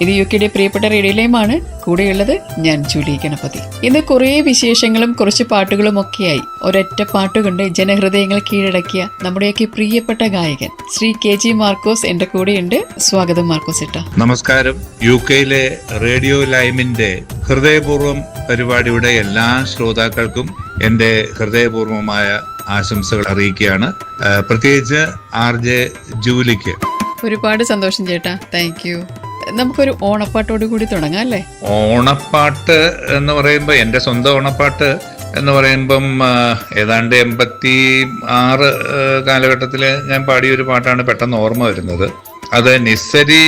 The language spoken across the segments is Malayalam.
ഇത് യുകെയുടെ പ്രിയപ്പെട്ട റേഡിയോയിലുമാണ്. കൂടെയുള്ളത് ഞാൻ ജൂലി ഗണപതി. ഇന്ന് കുറേ വിശേഷങ്ങളും കുറച്ച് പാട്ടുകളും ഒക്കെയായി ഒരൊറ്റ പാട്ടുകൊണ്ട് ജനഹൃദയങ്ങൾ കീഴടക്കിയ നമ്മുടെയൊക്കെ പ്രിയപ്പെട്ട ഗായകൻ ശ്രീ KG മാർക്കോസ് എന്റെ കൂടെയുണ്ട്. സ്വാഗതം മാർക്കോസ് ഏട്ടാ. നമസ്കാരം. യുകെയിലെ റേഡിയോ ലൈമിന്റെ ഹൃദയപൂർവ്വം പരിപാടിയുടെ എല്ലാ ശ്രോതാക്കൾക്കും എന്റെ ഹൃദയപൂർവ്വമായ ആശംസകൾ അറിയിക്കുകയാണ്. പ്രത്യേകിച്ച് RJ ജൂലിക്ക് ഒരുപാട് സന്തോഷം ചേട്ടാ. Thank you. നമുക്കൊരു ഓണപ്പാട്ടോട് കൂടി തുടങ്ങാം അല്ലേ? ഓണപ്പാട്ട് എന്ന് പറയുമ്പോൾ എൻ്റെ സ്വന്തം ഓണപ്പാട്ട് എന്ന് പറയുമ്പം ഏതാണ്ട് 86 കാലഘട്ടത്തിൽ ഞാൻ പാടിയൊരു പാട്ടാണ് പെട്ടെന്ന് ഓർമ്മ വരുന്നത്. അത് നിസ്സരി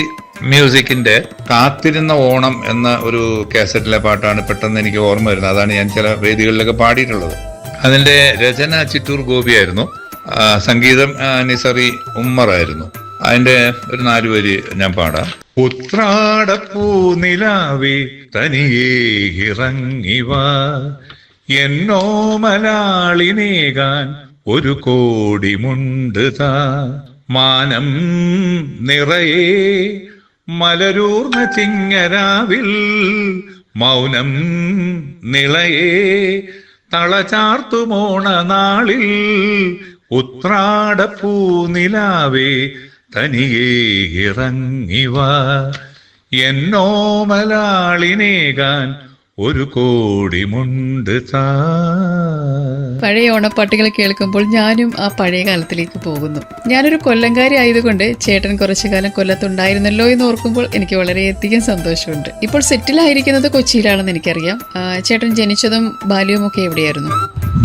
മ്യൂസിക്കിന്റെ കാത്തിരുന്ന ഓണം എന്ന ഒരു കാസറ്റിലെ പാട്ടാണ് പെട്ടെന്ന് എനിക്ക് ഓർമ്മ വരുന്നത്. അതാണ് ഞാൻ ചില വേദികളിലൊക്കെ പാടിയിട്ടുള്ളത്. അതിന്റെ രചന ചിറ്റൂർ ഗോപിയായിരുന്നു, സംഗീതം നിസറി ഉമ്മറായിരുന്നു. അതിന്റെ ഒരു 4 വരി ഞാൻ പാടാം. ഉത്രാടപ്പൂ നിലാവേ തനിയേ ഇറങ്ങിവ, എന്നോ മലാളിനേകാൻ ഒരു കോടി മുണ്ട് താ, മാനം നിറയെ മലരൂർന്ന ചിങ്ങരാവിൽ മൗനം നിളയെ തളചാർത്തുമോണ നാളിൽ, ഉത്രാടപ്പൂ നിലാവേ തനിയേ ഇറങ്ങിവ, എന്നോ മലാളിനേകാൻ ഒരു കോടി മുണ്ട് താ. പഴയ ഓണപ്പാട്ടുകൾ കേൾക്കുമ്പോൾ ഞാനും ആ പഴയ കാലത്തിലേക്ക് പോകുന്നു. ഞാനൊരു കൊല്ലംകാരി ആയതുകൊണ്ട് ചേട്ടൻ കുറച്ചു കാലം കൊല്ലത്തുണ്ടായിരുന്നല്ലോ എന്ന് ഓർക്കുമ്പോൾ എനിക്ക് വളരെയധികം സന്തോഷമുണ്ട്. ഇപ്പോൾ സെറ്റിലായിരിക്കുന്നത് കൊച്ചിയിലാണെന്ന് എനിക്കറിയാം. ചേട്ടൻ ജനിച്ചതും ബാല്യവും ഒക്കെ എവിടെയായിരുന്നു?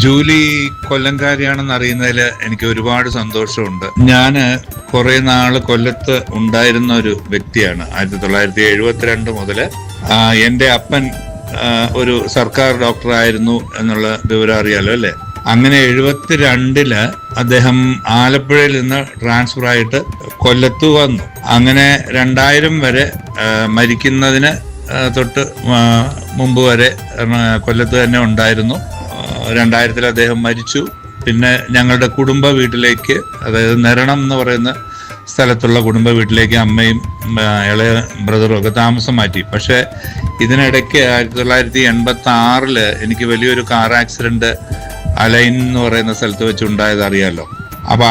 ജൂലി കൊല്ലംകാരിയാണെന്ന് അറിയുന്നതിൽ എനിക്ക് ഒരുപാട് സന്തോഷമുണ്ട്. ഞാന് കുറെ നാള് കൊല്ലത്ത് ഉണ്ടായിരുന്ന ഒരു വ്യക്തിയാണ്. 1972 മുതൽ എൻ്റെ അപ്പൻ ഒരു സർക്കാർ ഡോക്ടറായിരുന്നു എന്നുള്ള വിവരം അറിയാലോ അല്ലെ? അങ്ങനെ 72 അദ്ദേഹം ആലപ്പുഴയിൽ നിന്ന് ട്രാൻസ്ഫർ ആയിട്ട് കൊല്ലത്ത് വന്നു. അങ്ങനെ 2000 വരെ മരിക്കുന്നതിന് തൊട്ട് മുമ്പ് വരെ കൊല്ലത്ത് തന്നെ ഉണ്ടായിരുന്നു. 2000 അദ്ദേഹം മരിച്ചു. പിന്നെ ഞങ്ങളുടെ കുടുംബ വീട്ടിലേക്ക്, അതായത് നെരണം എന്ന് പറയുന്ന സ്ഥലത്തുള്ള കുടുംബ വീട്ടിലേക്ക് അമ്മയും ഇളയ ബ്രദറും ഒക്കെ താമസം മാറ്റി. പക്ഷെ ഇതിനിടയ്ക്ക് 1986 എനിക്ക് വലിയൊരു കാർ ആക്സിഡന്റ് അലൈൻ എന്ന് പറയുന്ന സ്ഥലത്ത് വെച്ച് ഉണ്ടായത് അറിയാലോ. അപ്പൊ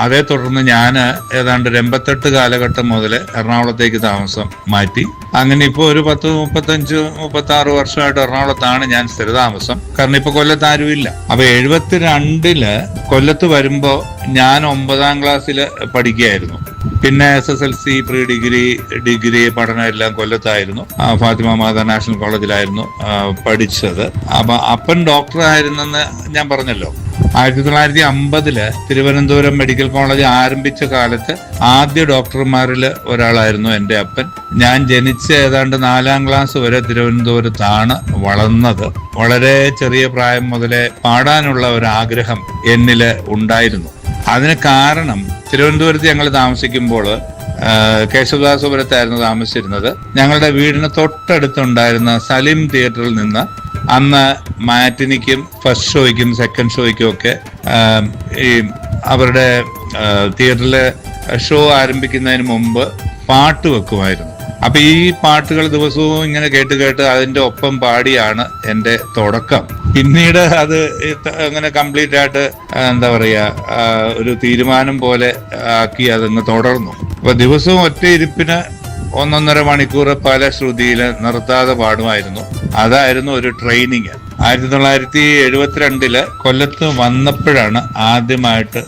അതേ തുടർന്ന് ഞാൻ ഏതാണ്ട് 88 കാലഘട്ടം മുതൽ എറണാകുളത്തേക്ക് താമസം മാറ്റി. അങ്ങനെ ഇപ്പോൾ ഒരു 35-36 വർഷമായിട്ട് എറണാകുളത്താണ് ഞാൻ സ്ഥിരതാമസം. കാരണം ഇപ്പൊ കൊല്ലത്ത് ആരുമില്ല. അപ്പൊ 72 കൊല്ലത്ത് വരുമ്പോ ഞാൻ 9ാം ക്ലാസ്സിൽ പഠിക്കുകയായിരുന്നു. പിന്നെ SSLC, പ്രീ ഡിഗ്രി പഠനം എല്ലാം കൊല്ലത്തായിരുന്നു. ഫാത്തിമ മാതാ നാഷണൽ കോളേജിലായിരുന്നു പഠിച്ചത്. അപ്പൊ അപ്പൻ ഡോക്ടർ ആയിരുന്നെന്ന് ഞാൻ പറഞ്ഞല്ലോ. 1950 തിരുവനന്തപുരം മെഡിക്കൽ കോളേജ് ആരംഭിച്ച കാലത്ത് ആദ്യ ഡോക്ടർമാരിൽ ഒരാളായിരുന്നു എൻ്റെ അപ്പൻ. ഞാൻ ജനിച്ച ഏതാണ്ട് 4ാം ക്ലാസ് വരെ തിരുവനന്തപുരത്താണ് വളർന്നത്. വളരെ ചെറിയ പ്രായം മുതലേ പാടാനുള്ള ഒരു ആഗ്രഹം എന്നില് ഉണ്ടായിരുന്നു. അതിന് കാരണം തിരുവനന്തപുരത്ത് ഞങ്ങൾ താമസിക്കുമ്പോൾ കേശവദാസപുരത്തായിരുന്നു താമസിച്ചിരുന്നത്. ഞങ്ങളുടെ വീടിന് തൊട്ടടുത്തുണ്ടായിരുന്ന സലിം തിയേറ്ററിൽ നിന്ന് അന്ന് മാറ്റിനിക്കും ഫസ്റ്റ് ഷോയ്ക്കും സെക്കൻഡ് ഷോയ്ക്കും ഒക്കെ ഈ അവരുടെ തിയേറ്ററിലെ ഷോ ആരംഭിക്കുന്നതിന് മുമ്പ് പാട്ട് വെക്കുമായിരുന്നു. അപ്പൊ ഈ പാട്ടുകൾ ദിവസവും ഇങ്ങനെ കേട്ട് അതിന്റെ ഒപ്പം പാടിയാണ് എൻ്റെ തുടക്കം. പിന്നീട് അത് അങ്ങനെ കംപ്ലീറ്റ് ആയിട്ട് എന്താ പറയാ ഒരു തീരുമാനം പോലെ ആക്കി അതങ്ങ് തുടർന്നു. അപ്പൊ ദിവസവും ഒറ്റ ഇരിപ്പിന് 1.5 മണിക്കൂർ പല ശ്രുതിയിൽ നിർത്താതെ പാടുമായിരുന്നു. അതായിരുന്നു ഒരു ട്രെയിനിങ്. 1972 കൊല്ലത്ത് വന്നപ്പോഴാണ് ആദ്യമായിട്ട്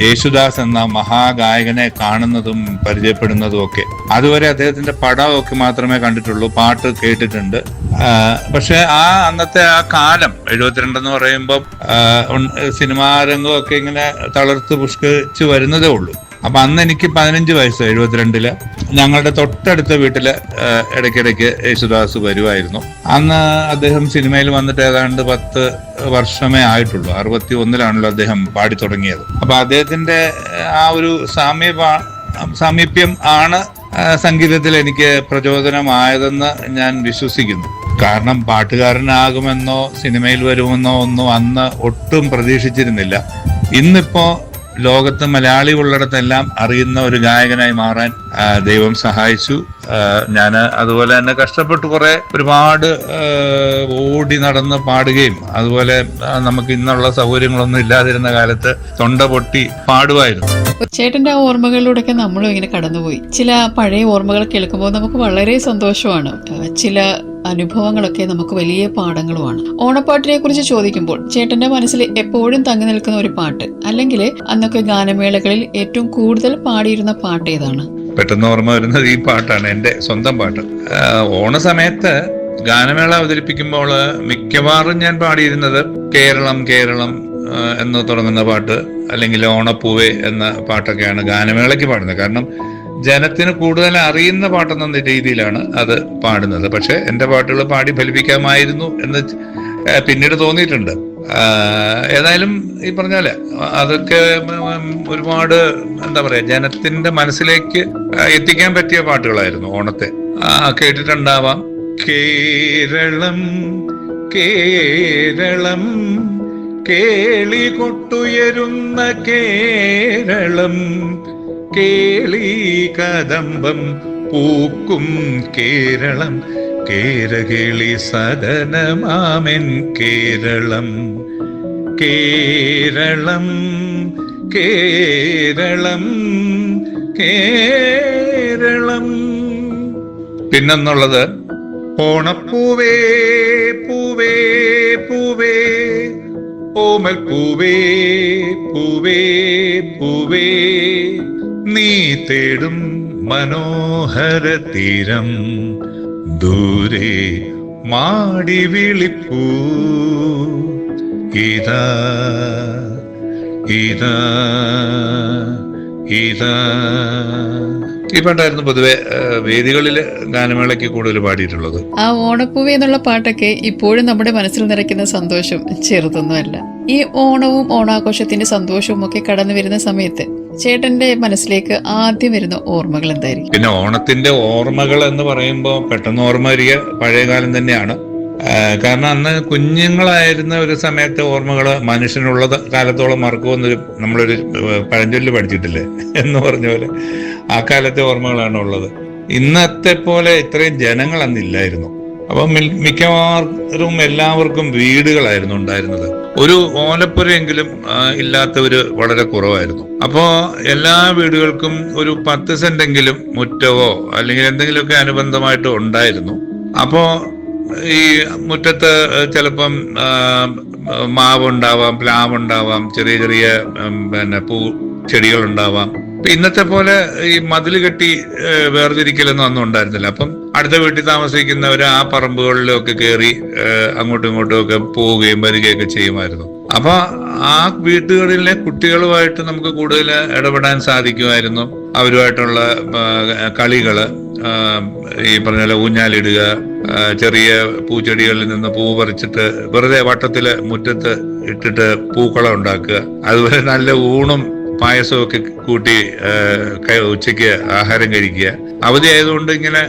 യേശുദാസ് എന്ന മഹാഗായകനെ കാണുന്നതും പരിചയപ്പെടുന്നതും ഒക്കെ. അതുവരെ അദ്ദേഹത്തിന്റെ പടമൊക്കെ മാത്രമേ കണ്ടിട്ടുള്ളൂ, പാട്ട് കേട്ടിട്ടുണ്ട്. പക്ഷെ അന്നത്തെ ആ കാലം 72 എന്ന് പറയുമ്പോൾ സിനിമാ രംഗമൊക്കെ ഇങ്ങനെ തളർത്ത് പുഷ്കിച്ച് വരുന്നതേ ഉള്ളൂ. അപ്പൊ അന്ന് എനിക്ക് 15 വയസ്സ്. 72 ഞങ്ങളുടെ തൊട്ടടുത്ത വീട്ടില് ഇടയ്ക്കിടയ്ക്ക് യേശുദാസ് വരുമായിരുന്നു. അന്ന് അദ്ദേഹം സിനിമയിൽ വന്നിട്ട് ഏതാണ്ട് 10 വർഷമേ ആയിട്ടുള്ളൂ. 61 അദ്ദേഹം പാടി തുടങ്ങിയത്. അപ്പൊ അദ്ദേഹത്തിന്റെ ആ ഒരു സാമീപ്യം ആണ് സംഗീതത്തിൽ എനിക്ക് പ്രചോദനമായതെന്ന് ഞാൻ വിശ്വസിക്കുന്നു. കാരണം പാട്ടുകാരനാകുമെന്നോ സിനിമയിൽ വരുമെന്നോ ഒന്നും അന്ന് ഒട്ടും പ്രതീക്ഷിച്ചിരുന്നില്ല. ഇന്നിപ്പോ ലോകത്ത് മലയാളി ഉള്ളിടത്തെല്ലാം അറിയുന്ന ഒരു ഗായകനായി മാറാൻ ദൈവം സഹായിച്ചു. ഞാൻ അതുപോലെ തന്നെ കഷ്ടപ്പെട്ട് ഒരുപാട് ഓടി നടന്ന് പാടുകയും, അതുപോലെ നമുക്ക് ഇന്നുള്ള സൗകര്യങ്ങളൊന്നും ഇല്ലാതിരുന്ന കാലത്ത് തൊണ്ട പൊട്ടി പാടുമായിരുന്നു. ചേട്ടന്റെ ആ ഓർമ്മകളിലൂടെയൊക്കെ നമ്മളും ഇങ്ങനെ കടന്നുപോയി. ചില പഴയ ഓർമ്മകൾ കേൾക്കുമ്പോൾ നമുക്ക് വളരെ സന്തോഷമാണ്. ചില അനുഭവങ്ങളൊക്കെ നമുക്ക് വലിയ പാഠങ്ങളുമാണ്. ഓണപ്പാട്ടിനെ കുറിച്ച് ചോദിക്കുമ്പോൾ ചേട്ടന്റെ മനസ്സിൽ എപ്പോഴും തങ്ങി നിൽക്കുന്ന ഒരു പാട്ട്, അല്ലെങ്കിൽ അന്നൊക്കെ ഗാനമേളകളിൽ ഏറ്റവും കൂടുതൽ പാടിയിരുന്ന പാട്ട് ഏതാണ്? പെട്ടെന്ന് ഓർമ്മ വരുന്നത് ഈ പാട്ടാണ്, എൻ്റെ സ്വന്തം പാട്ട്. ഓണ സമയത്ത് ഗാനമേള അവതരിപ്പിക്കുമ്പോൾ മിക്കവാറും ഞാൻ പാടിയിരുന്നത് കേരളം കേരളം എന്ന് തുടങ്ങുന്ന പാട്ട്, അല്ലെങ്കിൽ ഓണപ്പൂവേ എന്ന പാട്ടൊക്കെയാണ് ഗാനമേളയ്ക്ക് പാടുന്നത്. കാരണം ജനത്തിന് കൂടുതൽ അറിയുന്ന പാട്ടെന്ന രീതിയിലാണ് അത് പാടുന്നത്. പക്ഷെ എൻ്റെ പാട്ടുകൾ പാടി ഫലിപ്പിക്കാമായിരുന്നു എന്ന് പിന്നീട് തോന്നിയിട്ടുണ്ട്. ഏതായാലും ഈ പറഞ്ഞ പോലെ അതൊക്കെ ഒരുപാട് എന്താ പറയാ, ജനത്തിന്റെ മനസ്സിലേക്ക് എത്തിക്കാൻ പറ്റിയ പാട്ടുകളായിരുന്നു ഓണത്തെ. കേട്ടിട്ടുണ്ടാവാം, കേരളം കേരളം കേളി കൊട്ടുയരുന്ന കേരളം, കേളി കദംബം പൂക്കും കേരളം, കേരകേളി സദനമാമെൻ കേരളം, കേരളം കേരളം കേരളം. പിന്നെന്നുള്ളത് ഓണപ്പൂവേ പൂവേ പൂവേ ഓമൽ പൂവേ പൂവേ പൂവേ, നീ തേടും മനോഹര തീരം ദൂരെ മാടി വിളിപ്പൂ, ഇതാ ഇതാ ഇതാ. ഈ പാട്ടായിരുന്നു പൊതുവെ വേദികളിൽ ഗാനമേളയ്ക്ക് കൂടുതൽ പാടിയിട്ടുള്ളത്. ആ ഓണപ്പൂവേ എന്നുള്ള പാട്ടൊക്കെ ഇപ്പോഴും നമ്മുടെ മനസ്സിൽ നിറയ്ക്കുന്ന സന്തോഷം ചെറുതൊന്നുമല്ല. ഈ ഓണവും ഓണാഘോഷത്തിന്റെ സന്തോഷവും ഒക്കെ കടന്നു വരുന്ന സമയത്ത് ചേട്ടന്റെ മനസ്സിലേക്ക് ആദ്യം വരുന്ന ഓർമ്മകൾ എന്തായിരിക്കും? പിന്നെ ഓണത്തിന്റെ ഓർമ്മകൾ എന്ന് പറയുമ്പോൾ പെട്ടെന്ന് ഓർമ്മ വരിക പഴയകാലം തന്നെയാണ്. കാരണം അന്ന് കുഞ്ഞുങ്ങളായിരുന്ന ഒരു സമയത്തെ ഓർമ്മകള് മനുഷ്യനുള്ള കാലത്തോളം മറക്കുമെന്നൊരു നമ്മളൊരു പഴഞ്ചൊല്ല് പഠിച്ചിട്ടില്ലേ എന്ന് പറഞ്ഞ പോലെ ആ കാലത്തെ ഓർമ്മകളാണ് ഉള്ളത്. ഇന്നത്തെ പോലെ ഇത്രയും ജനങ്ങൾ അന്നില്ലായിരുന്നു. അപ്പം മിക്കവാറും എല്ലാവർക്കും വീടുകളായിരുന്നു ഉണ്ടായിരുന്നത്. ഒരു ഓലപ്പുരയെങ്കിലും ഇല്ലാത്തവര് വളരെ കുറവായിരുന്നു. അപ്പോ എല്ലാ വീടുകൾക്കും ഒരു 10 സെന്റെങ്കിലും മുറ്റവോ അല്ലെങ്കിൽ എന്തെങ്കിലുമൊക്കെ അനുബന്ധമായിട്ട് ഉണ്ടായിരുന്നു. അപ്പോ ഈ മുറ്റത്ത് ചിലപ്പം മാവുണ്ടാവാം, പ്ലാവുണ്ടാവാം, ചെറിയ ചെറിയ പൂ ചെടികളുണ്ടാവാം. ഇന്നത്തെ പോലെ ഈ മതിൽ കെട്ടി വേർതിരിക്കലൊന്നും അന്നും ഉണ്ടായിരുന്നില്ല. അപ്പം അടുത്ത വീട്ടിൽ താമസിക്കുന്നവർ ആ പറമ്പുകളിലൊക്കെ കയറി അങ്ങോട്ടും ഇങ്ങോട്ടും ഒക്കെ പോവുകയും വരികയൊക്കെ ചെയ്യുമായിരുന്നു. അപ്പൊ ആ വീട്ടുകളിലെ കുട്ടികളുമായിട്ട് നമുക്ക് കൂടുതൽ ഇടപെടാൻ സാധിക്കുമായിരുന്നു. അവരുമായിട്ടുള്ള കളികള്, ഈ പറഞ്ഞ പോലെ ഊഞ്ഞാലിടുക, ചെറിയ പൂച്ചെടികളിൽ നിന്ന് പൂ പറിച്ചിട്ട് വെറുതെ വട്ടത്തില് മുറ്റത്ത് ഇട്ടിട്ട് പൂക്കളം ഉണ്ടാക്കുക, അതുപോലെ നല്ല ഊണും പായസവും ഒക്കെ കൂട്ടി ഉച്ചയ്ക്ക് ആഹാരം കഴിക്കുക. അവധി ആയതുകൊണ്ട് ഇങ്ങനെ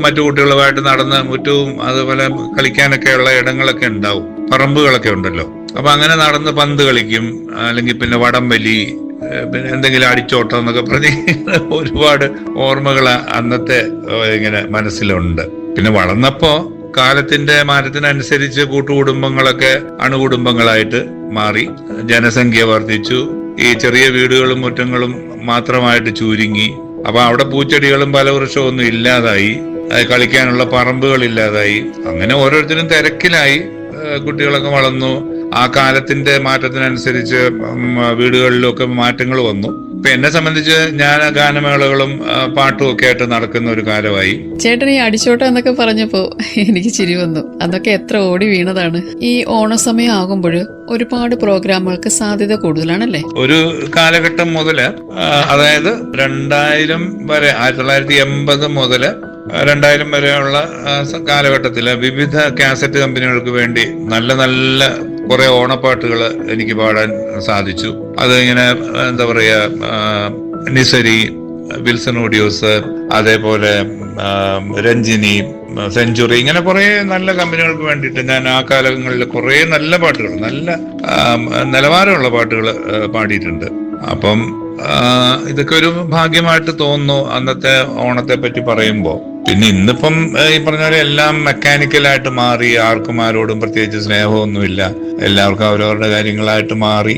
മറ്റു കുട്ടികളുമായിട്ട് നടന്ന് മുറ്റവും അതുപോലെ കളിക്കാനൊക്കെയുള്ള ഇടങ്ങളൊക്കെ ഉണ്ടാവും, പറമ്പുകളൊക്കെ ഉണ്ടല്ലോ. അപ്പൊ അങ്ങനെ നടന്ന് പന്ത് കളിക്കും, അല്ലെങ്കിൽ പിന്നെ വടംവലി, പിന്നെ എന്തെങ്കിലും അടിച്ചോട്ടം എന്നൊക്കെ പറഞ്ഞ് ഒരുപാട് ഓർമ്മകൾ അന്നത്തെ ഇങ്ങനെ മനസ്സിലുണ്ട്. പിന്നെ വളർന്നപ്പോ കാലത്തിന്റെ മാറ്റത്തിനനുസരിച്ച് കൂട്ടുകുടുംബങ്ങളൊക്കെ അണുകുടുംബങ്ങളായിട്ട് മാറി, ജനസംഖ്യ വർദ്ധിച്ചു, ഈ ചെറിയ വീടുകളും മുറ്റങ്ങളും മാത്രമായിട്ട് ചുരുങ്ങി. അപ്പൊ അവിടെ പൂച്ചെടികളും ഫലവൃക്ഷവും ഒന്നും ഇല്ലാതായി, കളിക്കാനുള്ള പറമ്പുകൾ ഇല്ലാതായി. അങ്ങനെ ഓരോരുത്തരും തിരക്കിലായി, കുട്ടികളൊക്കെ വളർന്നു. ആ കാലത്തിന്റെ മാറ്റത്തിനനുസരിച്ച് വീടുകളിലൊക്കെ മാറ്റങ്ങൾ വന്നു. ഇപ്പൊ എന്നെ സംബന്ധിച്ച് ഞാൻ ഗാനമേളകളും പാട്ടും ഒക്കെ ആയിട്ട് നടക്കുന്ന ഒരു കാലമായി. ചേട്ടൻ ഈ അടിച്ചോട്ടം എന്നൊക്കെ പറഞ്ഞപ്പോ എനിക്ക് ചിരി വന്നു. അതൊക്കെ എത്ര ഓടി വീണതാണ്. ഈ ഓണസമയം ആകുമ്പോൾ ഒരുപാട് പ്രോഗ്രാമുകൾക്ക് സാധ്യത കൂടുതലാണല്ലേ? ഒരു കാലഘട്ടം മുതല്, അതായത് 2000 വരെ, 1980 മുതല് 2000 വരെയുള്ള കാലഘട്ടത്തില് വിവിധ കാസറ്റ് കമ്പനികൾക്ക് വേണ്ടി നല്ല നല്ല കുറെ ഓണപ്പാട്ടുകൾ എനിക്ക് പാടാൻ സാധിച്ചു. അത് ഇങ്ങനെ എന്താ പറയാ, നിസരി, വിൽസൺ ഓഡിയോസ്, അതേപോലെ രഞ്ജിനി, സെഞ്ചുറി, ഇങ്ങനെ കുറെ നല്ല കമ്പനികൾക്ക് വേണ്ടിയിട്ട് ഞാൻ ആ കാലങ്ങളിൽ കുറെ നല്ല പാട്ടുകൾ, നല്ല നിലവാരമുള്ള പാട്ടുകൾ പാടിയിട്ടുണ്ട്. അപ്പം ഇതൊക്കെ ഒരു ഭാഗ്യമായിട്ട് തോന്നുന്നു അന്നത്തെ ഓണത്തെ പറ്റി പറയുമ്പോൾ. പിന്നെ ഇന്നിപ്പം ഈ പറഞ്ഞ പോലെ എല്ലാം മെക്കാനിക്കലായിട്ട് മാറി, ആർക്കും ആരോടും പ്രത്യേകിച്ച് സ്നേഹമൊന്നുമില്ല, എല്ലാവർക്കും അവരവരുടെ കാര്യങ്ങളായിട്ട് മാറി.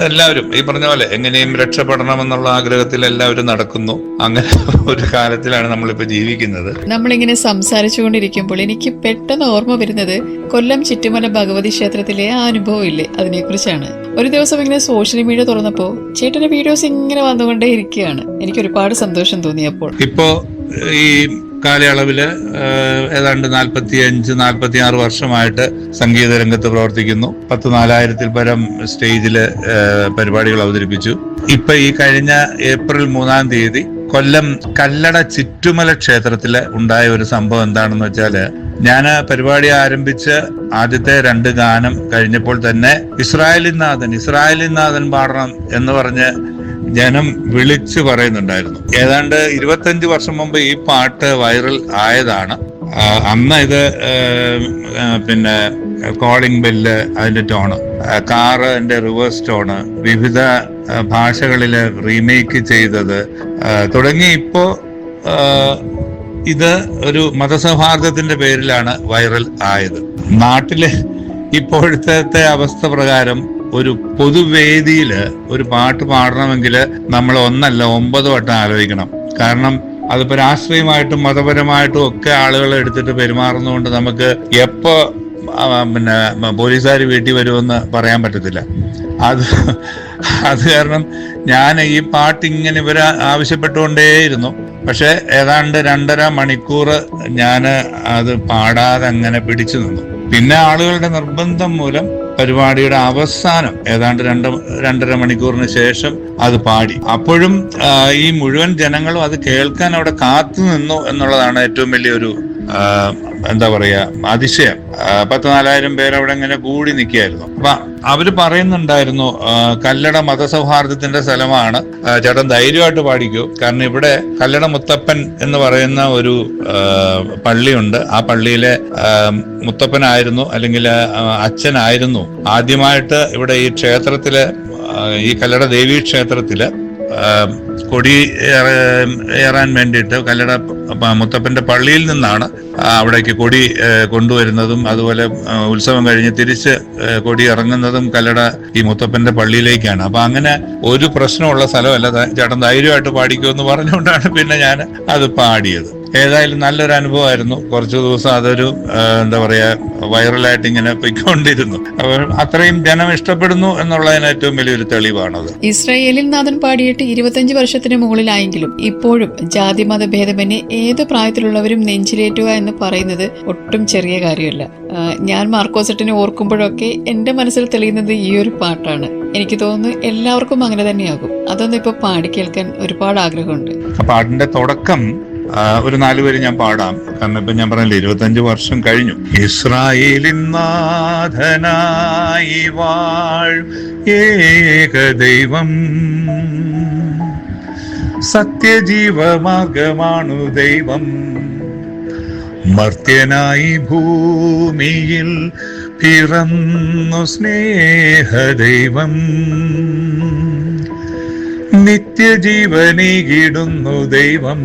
എല്ലാവരും ഈ പറഞ്ഞ പോലെ എങ്ങനെയും രക്ഷപ്പെടണമെന്നുള്ള ആഗ്രഹത്തിൽ എല്ലാവരും നടക്കുന്നു. അങ്ങനെ ഒരു കാലത്തിലാണ് നമ്മളിപ്പോ ജീവിക്കുന്നത്. നമ്മളിങ്ങനെ സംസാരിച്ചുകൊണ്ടിരിക്കുമ്പോൾ എനിക്ക് പെട്ടെന്ന് ഓർമ്മ വരുന്നത് കൊല്ലം ചിറ്റുമല ഭഗവതി ക്ഷേത്രത്തിലെ ആ അനുഭവം ഇല്ലേ, അതിനെക്കുറിച്ചാണ്. ഒരു ദിവസം ഇങ്ങനെ സോഷ്യൽ മീഡിയ തുറന്നപ്പോ ചേട്ടന്റെ വീഡിയോസ് ഇങ്ങനെ വന്നുകൊണ്ടേ ഇരിക്കുകയാണ്. എനിക്ക് ഒരുപാട് സന്തോഷം തോന്നിയപ്പോൾ. ഇപ്പോ ഈ കാലയളവില് ഏതാണ്ട് 45-46 വർഷമായിട്ട് സംഗീത രംഗത്ത് പ്രവർത്തിക്കുന്നു. 10,000-ൽ പരം സ്റ്റേജില് പരിപാടികൾ അവതരിപ്പിച്ചു. ഇപ്പൊ ഈ കഴിഞ്ഞ ഏപ്രിൽ 3-ാം തീയതി കൊല്ലം കല്ലട ചിറ്റുമല ക്ഷേത്രത്തില് ഉണ്ടായ ഒരു സംഭവം എന്താണെന്ന് വെച്ചാല്, ഞാൻ പരിപാടി ആരംഭിച്ച് ആദ്യത്തെ 2 ഗാനം കഴിഞ്ഞപ്പോൾ തന്നെ ഇസ്രായേലിൻ നാഥൻ പാടണം എന്ന് പറഞ്ഞ് ജനം വിളിച്ചു പറയുന്നുണ്ടായിരുന്നു. ഏതാണ്ട് 25 വർഷം മുമ്പ് ഈ പാട്ട് വൈറൽ ആയതാണ്. അന്ന് ഇത് പിന്നെ കോളിംഗ് ബെല്ല്, അതിന്റെ ടോണ്, കാറിന്റെ റിവേഴ്സ് ടോണ്, വിവിധ ഭാഷകളില് റീമേക്ക് ചെയ്തത് തുടങ്ങി ഇപ്പോ ഇത് ഒരു മതസൗഹാർദ്ദത്തിന്റെ പേരിലാണ് വൈറൽ ആയത്. നാട്ടിലെ ഇപ്പോഴത്തെ അവസ്ഥ പ്രകാരം ഒരു പൊതുവേദിയില് ഒരു പാട്ട് പാടണമെങ്കിൽ നമ്മൾ 1 അല്ല 9 വട്ടം ആലോചിക്കണം. കാരണം അതിപ്പോ രാഷ്ട്രീയമായിട്ടും മതപരമായിട്ടും ഒക്കെ ആളുകൾ എടുത്തിട്ട് പെരുമാറുന്നതുകൊണ്ട് നമുക്ക് എപ്പോ പിന്നെ പോലീസുകാർ വീട്ടിൽ വരുമെന്ന് പറയാൻ പറ്റത്തില്ല. അത് കാരണം ഞാൻ ഈ പാട്ട് ഇങ്ങനെ ഇവരെ ആവശ്യപ്പെട്ടുകൊണ്ടേയിരുന്നു. പക്ഷെ ഏതാണ്ട് 2.5 മണിക്കൂർ ഞാൻ അത് പാടാതെ അങ്ങനെ പിടിച്ചു നിന്നു. പിന്നെ ആളുകളുടെ നിർബന്ധം മൂലം പരിപാടിയുടെ അവസാനം ഏതാണ്ട് 2.5 മണിക്കൂറിന് ശേഷം അത് പാടി. അപ്പോഴും ഈ മുഴുവൻ ജനങ്ങളും അത് കേൾക്കാൻ അവിടെ കാത്തു നിന്നു എന്നുള്ളതാണ് ഏറ്റവും വലിയൊരു എന്താ പറയാ അതിശയം. 14,000 പേര് അവിടെ ഇങ്ങനെ കൂടി നിൽക്കുകയായിരുന്നു. അപ്പൊ അവര് പറയുന്നുണ്ടായിരുന്നു, കല്ലട മതസൗഹാർദ്ദത്തിന്റെ സ്ഥലമാണ്, ചേട്ടൻ ധൈര്യമായിട്ട് പാടിക്കൂ. കാരണം ഇവിടെ കല്ലട മുത്തപ്പൻ എന്ന് പറയുന്ന ഒരു പള്ളിയുണ്ട്. ആ പള്ളിയിലെ മുത്തപ്പനായിരുന്നു, അല്ലെങ്കിൽ അച്ഛനായിരുന്നു ആദ്യമായിട്ട് ഇവിടെ ഈ ക്ഷേത്രത്തില്, ഈ കല്ലട ദേവീ ക്ഷേത്രത്തില് കൊടി ഏറാൻ വേണ്ടിയിട്ട് കല്ലട മുത്തപ്പന്റെ പള്ളിയിൽ നിന്നാണ് അവിടേക്ക് കൊടി കൊണ്ടുവരുന്നതും, അതുപോലെ ഉത്സവം കഴിഞ്ഞ് തിരിച്ച് കൊടി ഇറങ്ങുന്നതും കല്ലട ഈ മുത്തപ്പന്റെ പള്ളിയിലേക്കാണ്. അപ്പൊ അങ്ങനെ ഒരു പ്രശ്നമുള്ള സ്ഥലമല്ല, ചേട്ടൻ ധൈര്യമായിട്ട് പാടിക്കുമെന്ന് പറഞ്ഞുകൊണ്ടാണ് പിന്നെ ഞാൻ അത് പാടിയത്. ഏതായാലും നല്ലൊരു അനുഭവമായിരുന്നു. കുറച്ചു ദിവസം അതൊരു എന്താ പറയാ വൈറലായിട്ട് ഇങ്ങനെ പൊയ്ക്കൊണ്ടിരുന്നു. അപ്പോൾ അത്രയും ജനം ഇഷ്ടപ്പെടുന്നു എന്നുള്ളതിന് ഏറ്റവും വലിയൊരു തെളിവാണത്. ഇസ്രായേലിൽ നാഥൻ പാടിയിട്ട് 25 വർഷത്തിന് മുകളിലായെങ്കിലും ഇപ്പോഴും ജാതി മത ഭേദമന്യേ ഏത് പ്രായത്തിലുള്ളവരും നെഞ്ചിലേറ്റുക എന്ന് പറയുന്നത് ഒട്ടും ചെറിയ കാര്യമല്ല. ഞാൻ മാർക്കോസെട്ടിനെ ഓർക്കുമ്പോഴൊക്കെ എന്റെ മനസ്സിൽ തെളിയുന്നത് ഈ ഒരു പാട്ടാണ്. എനിക്ക് തോന്നുന്നു എല്ലാവർക്കും അങ്ങനെ തന്നെയാകും. അതൊന്നും ഇപ്പൊ പാടി കേൾക്കാൻ ഒരുപാട് ആഗ്രഹമുണ്ട്. പാട്ടിന്റെ തുടക്കം ഒരു 4 വരി ഞാൻ പാടാം. കാരണം ഇപ്പൊ ഞാൻ പറഞ്ഞില്ലേ 25 വർഷം കഴിഞ്ഞു. ഇസ്രായേലിൻ നാഥനായി വാഴും ഏകദൈവം, സത്യജീവമാർഗമാണു ദൈവം, മർത്യനായി ഭൂമിയിൽ പിറന്നു സ്നേഹദൈവം, നിത്യജീവനേകിടുന്നു ദൈവം,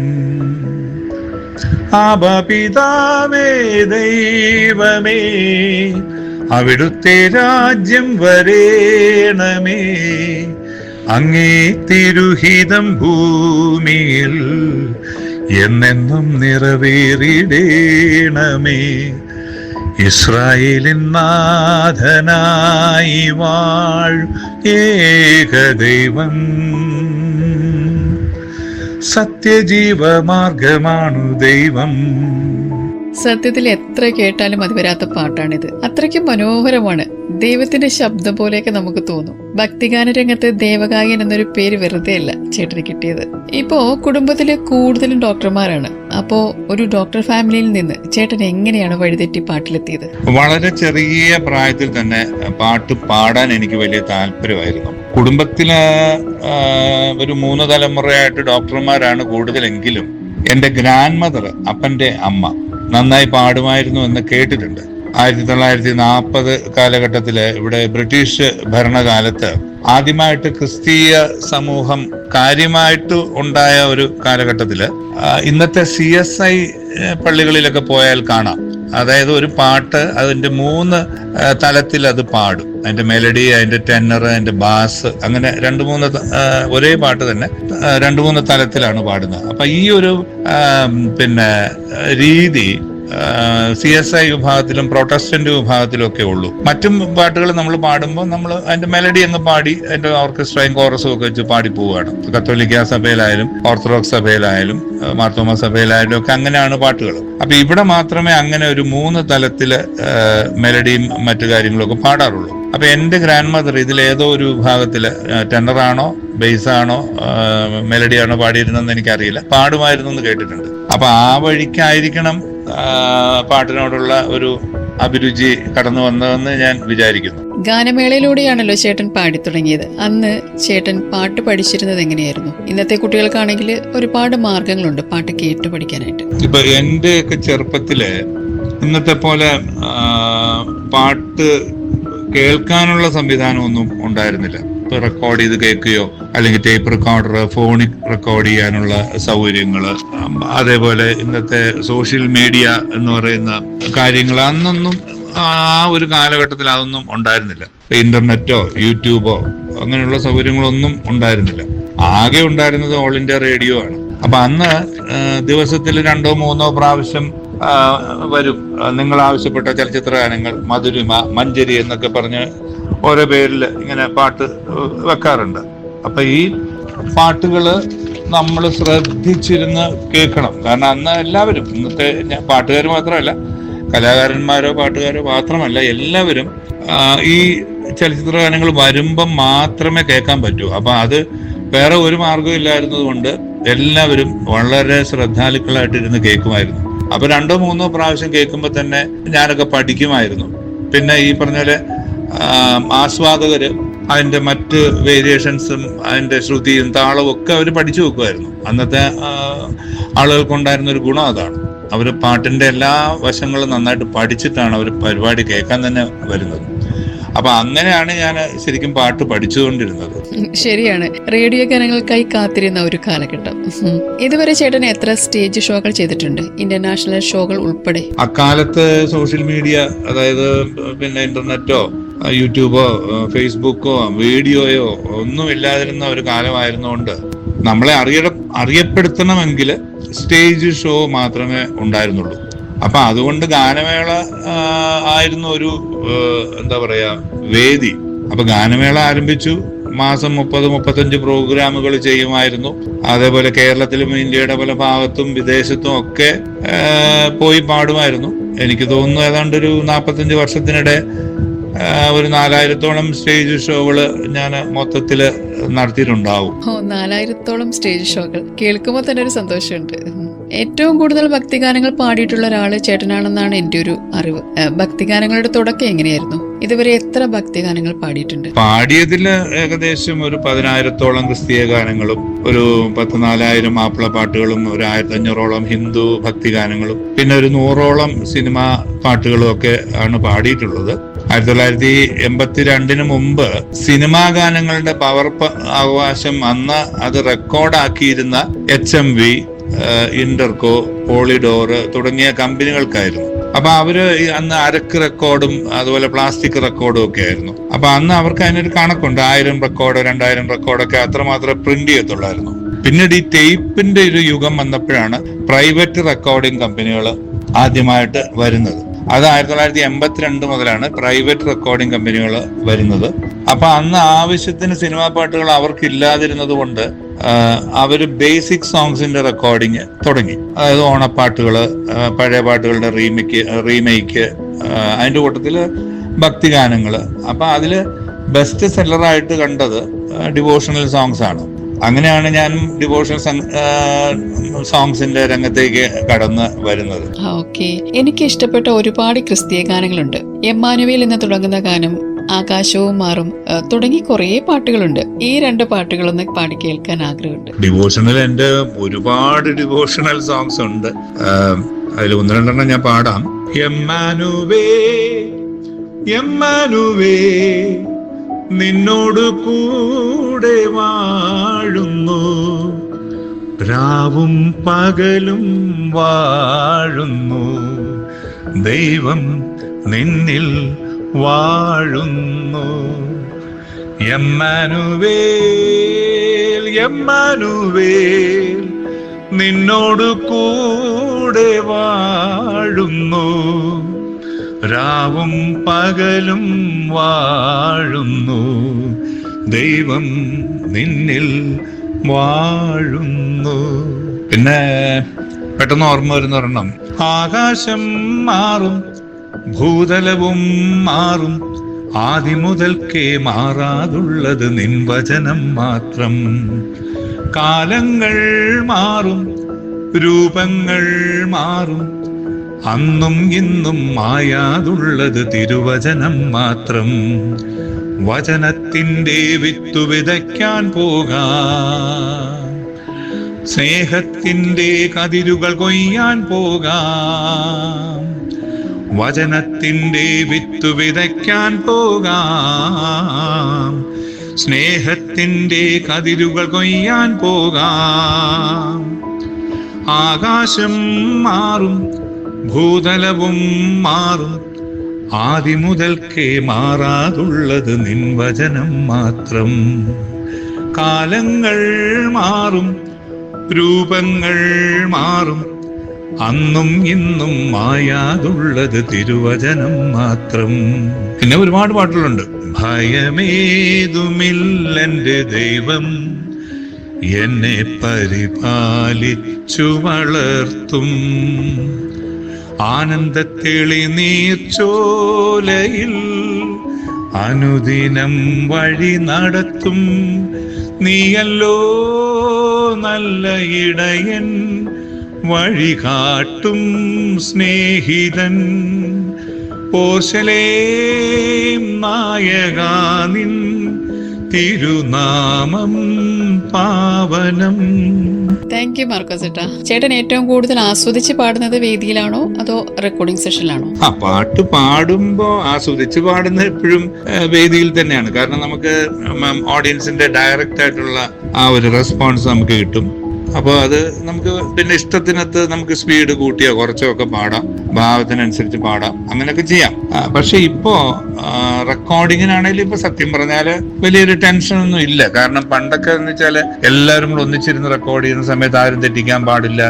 ആബപിതാവേ ദൈവമേ, അവിടുത്തെ രാജ്യം വരേണമേ, അങ്ങേ തിരുഹിതം ഭൂമിയിൽ എന്നെന്നും നിറവേറിടേണമേ. ഇസ്രായേലിൻ നാഥനായി വാഴും ഏകദൈവം, സത്യജീവമാർഗമാണു ദൈവം. സത്യത്തിൽ എത്ര കേട്ടാലും അത് വരാത്ത പാട്ടാണിത്. അത്രയ്ക്കും മനോഹരമാണ്. ദൈവത്തിന്റെ ശബ്ദം പോലെയൊക്കെ നമുക്ക് തോന്നും. ഭക്തിഗാന രംഗത്ത് ദേവഗായകൻ എന്നൊരു പേര് വെറുതെ അല്ല ചേട്ടന് കിട്ടിയത്. ഇപ്പോ കുടുംബത്തില് കൂടുതലും ഡോക്ടർമാരാണ്. അപ്പോ ഒരു ഡോക്ടർ ഫാമിലിയിൽ നിന്ന് ചേട്ടൻ എങ്ങനെയാണ് വഴിതെറ്റി പാട്ടിലെത്തിയത്? വളരെ ചെറിയ പ്രായത്തിൽ തന്നെ പാട്ട് പാടാൻ എനിക്ക് വലിയ താല്പര്യമായിരുന്നു. കുടുംബത്തില് ഒരു 3 തലമുറയായിട്ട് ഡോക്ടർമാരാണ് കൂടുതലെങ്കിലും എന്റെ ഗ്രാൻഡ് മദർ, അപ്പന്റെ അമ്മ, നന്നായി പാടുമായിരുന്നു എന്ന് കേട്ടിട്ടുണ്ട്. 1940 കാലഘട്ടത്തില് ഇവിടെ ബ്രിട്ടീഷ് ഭരണകാലത്ത് ആദ്യമായിട്ട് ക്രിസ്തീയ സമൂഹം കാര്യമായിട്ട് ഉണ്ടായ ഒരു കാലഘട്ടത്തില് ഇന്നത്തെ CSI പള്ളികളിലൊക്കെ പോയാൽ കാണാം. അതായത് ഒരു പാട്ട് അതിന്റെ 3 തലത്തിൽ അത് പാടും. അതിന്റെ മെലഡി, അതിന്റെ ടെന്നർ, അതിന്റെ ബാസ്, അങ്ങനെ 2-3 ഒരേ പാട്ട് തന്നെ 2-3 തലത്തിലാണ് പാടുന്നത്. അപ്പൊ ഈ ഒരു രീതി CSI വിഭാഗത്തിലും പ്രൊട്ടസ്റ്റന്റ് വിഭാഗത്തിലും ഒക്കെ ഉള്ളൂ. മറ്റും പാട്ടുകൾ നമ്മൾ പാടുമ്പോൾ നമ്മൾ അതിന്റെ മെലഡി അങ്ങ് പാടി അതിന്റെ ഓർക്കസ്ട്രയും കോറസും ഒക്കെ വെച്ച് പാടി പോവുകയാണ്. കത്തോലിക്ക സഭയിലായാലും ഓർത്തഡോക്സ് സഭയിലായാലും മാർത്തോമ സഭയിലായാലും ഒക്കെ അങ്ങനെയാണ് പാട്ടുകൾ. അപ്പൊ ഇവിടെ മാത്രമേ അങ്ങനെ ഒരു 3 തലത്തില് മെലഡിയും മറ്റു കാര്യങ്ങളൊക്കെ പാടാറുള്ളൂ. അപ്പൊ എന്റെ ഗ്രാൻഡ് മദർ ഇതിലേതോ ഒരു വിഭാഗത്തില് ടെന്നറാണോ ബേസാണോ മെലഡിയാണോ പാടിയിരുന്നെന്ന് എനിക്കറിയില്ല, പാടുമായിരുന്നു എന്ന് കേട്ടിട്ടുണ്ട്. അപ്പൊ ആ വഴിക്കായിരിക്കണം പാട്ടിനോടുള്ള ഒരു അഭിരുചി കടന്നു വന്നതെന്ന് ഞാൻ വിചാരിക്കുന്നു. ഗാനമേളയിലൂടെയാണല്ലോ ചേട്ടൻ പാടി തുടങ്ങിയത്. അന്ന് ചേട്ടൻ പാട്ട് പഠിച്ചിരുന്നത് എങ്ങനെയായിരുന്നു? ഇന്നത്തെ കുട്ടികൾക്കാണെങ്കിൽ ഒരുപാട് മാർഗങ്ങളുണ്ട് പാട്ട് കേട്ട് പഠിക്കാനായിട്ട്. ഇപ്പൊ എന്റെയൊക്കെ ചെറുപ്പത്തില് ഇന്നത്തെ പോലെ പാട്ട് കേൾക്കാനുള്ള സംവിധാനമൊന്നും ഉണ്ടായിരുന്നില്ല. ഇപ്പൊ റെക്കോർഡ് ചെയ്ത് കേൾക്കുകയോ അല്ലെങ്കിൽ ടേപ്പ് റെക്കോർഡർ, ഫോണിൽ റെക്കോർഡ് ചെയ്യാനുള്ള സൗകര്യങ്ങള്, അതേപോലെ ഇന്നത്തെ സോഷ്യൽ മീഡിയ എന്ന് പറയുന്ന കാര്യങ്ങൾ അന്നൊന്നും ആ ഒരു കാലഘട്ടത്തിൽ അതൊന്നും ഉണ്ടായിരുന്നില്ല. ഇന്റർനെറ്റോ യൂട്യൂബോ അങ്ങനെയുള്ള സൗകര്യങ്ങളൊന്നും ഉണ്ടായിരുന്നില്ല. ആകെ ഉണ്ടായിരുന്നത് ഓൾ ഇന്ത്യ റേഡിയോ ആണ്. അപ്പൊ അന്ന് ദിവസത്തിൽ 2-3 പ്രാവശ്യം വരും നിങ്ങൾ ആവശ്യപ്പെട്ട ചലച്ചിത്ര ഗാനങ്ങൾ, മധുരിമ, മഞ്ചരി എന്നൊക്കെ പറഞ്ഞ് ഓരോ പേരിൽ ഇങ്ങനെ പാട്ട് വെക്കാറുണ്ട്. അപ്പൊ ഈ പാട്ടുകള് നമ്മൾ ശ്രദ്ധിച്ചിരുന്ന് കേൾക്കണം. കാരണം അന്ന് എല്ലാവരും, ഇന്നത്തെ പാട്ടുകാർ മാത്രമല്ല, കലാകാരന്മാരോ പാട്ടുകാരോ മാത്രമല്ല, എല്ലാവരും ഈ ചലച്ചിത്ര ഗാനങ്ങൾ വരുമ്പം മാത്രമേ കേൾക്കാൻ പറ്റൂ. അപ്പൊ അത് വേറെ ഒരു മാർഗവും ഇല്ലായിരുന്നത് കൊണ്ട് എല്ലാവരും വളരെ ശ്രദ്ധാലുക്കളായിട്ടിരുന്ന് കേൾക്കുമായിരുന്നു. അപ്പൊ 2-3 പ്രാവശ്യം കേൾക്കുമ്പോൾ തന്നെ ഞാനൊക്കെ പഠിക്കുമായിരുന്നു. പിന്നെ ഈ പറഞ്ഞ പോലെ ആസ്വാദകര് അതിന്റെ മറ്റ് വേരിയേഷൻസും അതിന്റെ ശ്രുതിയും താളവും ഒക്കെ അവർ പഠിച്ചു വെക്കുമായിരുന്നു. അന്നത്തെ ആളുകൾക്കുണ്ടായിരുന്ന ഒരു ഗുണം അതാണ്. അവർ പാട്ടിന്റെ എല്ലാ വശങ്ങളും നന്നായിട്ട് പഠിച്ചിട്ടാണ് അവർ പരിപാടി കേൾക്കാൻ തന്നെ വരുന്നത്. അപ്പൊ അങ്ങനെയാണ് ഞാൻ ശരിക്കും പാട്ട് പഠിച്ചുകൊണ്ടിരുന്നത്. ശരിയാണ്, റേഡിയോ ഗാനങ്ങൾക്കായി കാത്തിരുന്ന ഒരു കാലഘട്ടം. ഇതുവരെ ചേട്ടൻ എത്ര സ്റ്റേജ് ഷോകൾ ചെയ്തിട്ടുണ്ട്, ഇന്റർനാഷണൽ ഷോകൾ ഉൾപ്പെടെ? അക്കാലത്ത് സോഷ്യൽ മീഡിയ, അതായത് പിന്നെ ഇന്റർനെറ്റോ യൂട്യൂബോ ഫേസ്ബുക്കോ വീഡിയോയോ ഒന്നും ഇല്ലാതിരുന്ന ഒരു കാലമായിരുന്നുകൊണ്ട് നമ്മളെ അറിയപ്പെടുത്തണമെങ്കിൽ സ്റ്റേജ് ഷോ മാത്രമേ ഉണ്ടായിരുന്നുള്ളൂ. അപ്പൊ അതുകൊണ്ട് ഗാനമേള ആയിരുന്നു ഒരു എന്താ പറയാ വേദി. അപ്പൊ ഗാനമേള ആരംഭിച്ചു. മാസം 30-35 പ്രോഗ്രാമുകൾ ചെയ്യുമായിരുന്നു. അതേപോലെ കേരളത്തിലും ഇന്ത്യയുടെ പല ഭാഗത്തും വിദേശത്തും ഒക്കെ പോയി പാടുമായിരുന്നു. എനിക്ക് തോന്നുന്നു ഏതാണ്ട് ഒരു 45 വർഷത്തിനിടെ ഒരു 4000-ഓളം സ്റ്റേജ് ഷോകള് ഞാൻ മൊത്തത്തില് നടത്തിയിട്ടുണ്ടാവും. 4000-ഓളം സ്റ്റേജ് ഷോകൾ കേൾക്കുമ്പോൾ തന്നെ ഒരു സന്തോഷമുണ്ട്. ഏറ്റവും കൂടുതൽ ഭക്തിഗാനങ്ങൾ പാടിയിട്ടുള്ള ഒരാള് ചേട്ടനാണെന്നാണ് എൻ്റെ ഒരു അറിവ്. ഭക്തിഗാനങ്ങളുടെ തുടക്കം എങ്ങനെയായിരുന്നു? ഇതുവരെ എത്ര ഭക്തിഗാനങ്ങൾ പാടിയിട്ടുണ്ട്? പാടിയതില് ഏകദേശം ഒരു 10,000-ഓളം ക്രിസ്തീയ ഗാനങ്ങളും ഒരു 14,000 മാപ്പിള പാട്ടുകളും ഒരു 1500-ഓളം ഹിന്ദു ഭക്തിഗാനങ്ങളും പിന്നെ ഒരു 100-ഓളം സിനിമാ പാട്ടുകളും ഒക്കെ ആണ് പാടിയിട്ടുള്ളത്. 1982 മുമ്പ് സിനിമാ ഗാനങ്ങളുടെ പകർപ്പ് അവകാശം അന്ന് അത് റെക്കോർഡാക്കിയിരുന്ന HMV, ഇന്റർകോ, പോളിഡോർ തുടങ്ങിയ കമ്പനികൾക്കായിരുന്നു. അപ്പൊ അവര് അന്ന് അരക്ക് റെക്കോർഡും അതുപോലെ പ്ലാസ്റ്റിക് റെക്കോർഡും ഒക്കെ ആയിരുന്നു. അപ്പൊ അന്ന് അവർക്ക് അതിനൊരു കണക്കുണ്ട്. 1000 റെക്കോർഡ് 2000 റെക്കോർഡൊക്കെ അത്രമാത്രം പ്രിന്റ് ചെയ്യത്തുള്ളായിരുന്നു. പിന്നീട് ഈ ടേപ്പിന്റെ ഒരു യുഗം വന്നപ്പോഴാണ് പ്രൈവറ്റ് റെക്കോർഡിംഗ് കമ്പനികൾ ആദ്യമായിട്ട് വരുന്നത്. അത് 1982 മുതലാണ് പ്രൈവറ്റ് റെക്കോർഡിംഗ് കമ്പനികൾ വരുന്നത്. അപ്പൊ അന്ന് ആവശ്യത്തിന് സിനിമാ പാട്ടുകൾ അവർക്ക് ഇല്ലാതിരുന്നത് കൊണ്ട് അവര് ബേസിക് സോങ്സിന്റെ റെക്കോർഡിങ് തുടങ്ങി. അതായത് ഓണപ്പാട്ടുകള്, പഴയ പാട്ടുകളുടെ റീമേക്ക്, അതിന്റെ കൂട്ടത്തില് ഭക്തിഗാനങ്ങള്. അപ്പൊ അതില് ബെസ്റ്റ് സെല്ലറായിട്ട് കണ്ടത് ഡിവോഷണൽ സോങ്സ് ആണ്. അങ്ങനെയാണ് ഞാൻ ഡിവോഷണൽ സോങ്സിന്റെ രംഗത്തേക്ക് കടന്ന് വരുന്നത്. ഓക്കെ, എനിക്ക് ഇഷ്ടപ്പെട്ട ഒരുപാട് ക്രിസ്തീയ ഗാനങ്ങളുണ്ട്. എമ്മാനുവേൽ എന്ന് തുടങ്ങുന്ന ഗാനം ആകാശവും മാറും തുടങ്ങി കുറേ പാട്ടുകളുണ്ട്. ഈ 2 പാട്ടുകളൊന്ന് പാടി കേൾക്കാൻ ആഗ്രഹമുണ്ട്. ഡിവോഷണൽ എന്റെ ഒരുപാട് ഡിവോഷണൽ സോങ്സ് ഉണ്ട്. അതിൽ 1-2 ഞാൻ പാടാം. എമ്മാനുവേ എമ്മാനുവേ നിന്നോട് കൂടെ വാഴുന്നു, രാവും പകലും വാഴുന്നു, ദൈവം നിന്നിൽ വാഴുന്നു. എമ്മാനുവേൽ എമ്മാനുവേൽ നിന്നോട് കൂടെ വാഴുന്നു, രാവും പകലും വാഴുന്നു, ദൈവം നിന്നിൽ വാഴുന്നു. പിന്നെ പെട്ടെന്ന് ഓർമ്മ വരുന്നൊരെണ്ണം. ആകാശം മാറും ഭൂതലവും മാറും, ആദിമുതൽക്കേ മാറാതുള്ളത് നിൻ വചനം മാത്രം. കാലങ്ങൾ മാറും രൂപങ്ങൾ മാറും, അന്നും ഇന്നും മായാതുള്ളത് തിരുവചനം മാത്രം. വചനത്തിൻ്റെ വിത്തു വിതയ്ക്കാൻ പോകാം, സ്നേഹത്തിൻ്റെ കതിരുകൾ കൊയ്യാൻ പോകാം. വചനത്തിൻ്റെ വിത്തു വിതയ്ക്കാൻ പോകാം, സ്നേഹത്തിൻ്റെ കതിരുകൾ കൊയ്യാൻ പോകാം. ആകാശം മാറും ഭൂതലവും മാറും, ആദിമുതൽക്കേ മാറാതുള്ളത് നിൻ വചനം മാത്രം. കാലങ്ങൾ മാറും രൂപങ്ങൾ മാറും, അന്നും ഇന്നും മായാതുള്ളത് തിരുവചനം മാത്രം. പിന്നെ ഒരുപാട് പാട്ടുകളുണ്ട്. ഭയമേതുമില്ലെന്റെ ദൈവം എന്നെ പരിപാലിച്ചു വളർത്തും, ആനന്ദത്തെളി നീർച്ചോലയിൽ അനുദിനം വഴി നടത്തും. നീയല്ലോ നല്ല ഇടയൻ, വഴി കാട്ടും സ്നേഹിതൻ, പോശലേം നായകാ നിൻ തിരുനാമം പാവനം. താങ്ക് യു മാർക്കോസ് ചേട്ടാ. ചേട്ടൻ ഏറ്റവും കൂടുതൽ ആസ്വദിച്ച് പാടുന്നത് വേദിയിലാണോ അതോ റെക്കോർഡിംഗ് സെഷനിലാണോ? പാട്ട് പാടുമ്പോ ആസ്വദിച്ച് പാടുന്നത് എപ്പോഴും വേദിയിൽ തന്നെയാണ്. കാരണം നമുക്ക് ഓഡിയൻസിന്റെ ഡയറക്റ്റ് ആയിട്ടുള്ള ആ ഒരു റെസ്പോൺസ് നമുക്ക് കിട്ടും. അപ്പോൾ അത് നമുക്ക് പിന്നെ ഇഷ്ടത്തിനകത്ത് നമുക്ക് സ്പീഡ് കൂട്ടിയോ കുറച്ചോ ഒക്കെ പാടാം, ഭാവത്തിനനുസരിച്ച് പാടാം, അങ്ങനെയൊക്കെ ചെയ്യാം. പക്ഷെ ഇപ്പോ റെക്കോർഡിങ്ങിനാണെങ്കിലും ഇപ്പൊ സത്യം പറഞ്ഞാല് വലിയൊരു ടെൻഷനൊന്നും ഇല്ല. കാരണം പണ്ടൊക്കെ എന്ന് വെച്ചാല് എല്ലാവരും കൂടെ ഒന്നിച്ചിരുന്ന് റെക്കോർഡ് ചെയ്യുന്ന സമയത്ത് ആരും തെറ്റിക്കാൻ പാടില്ല,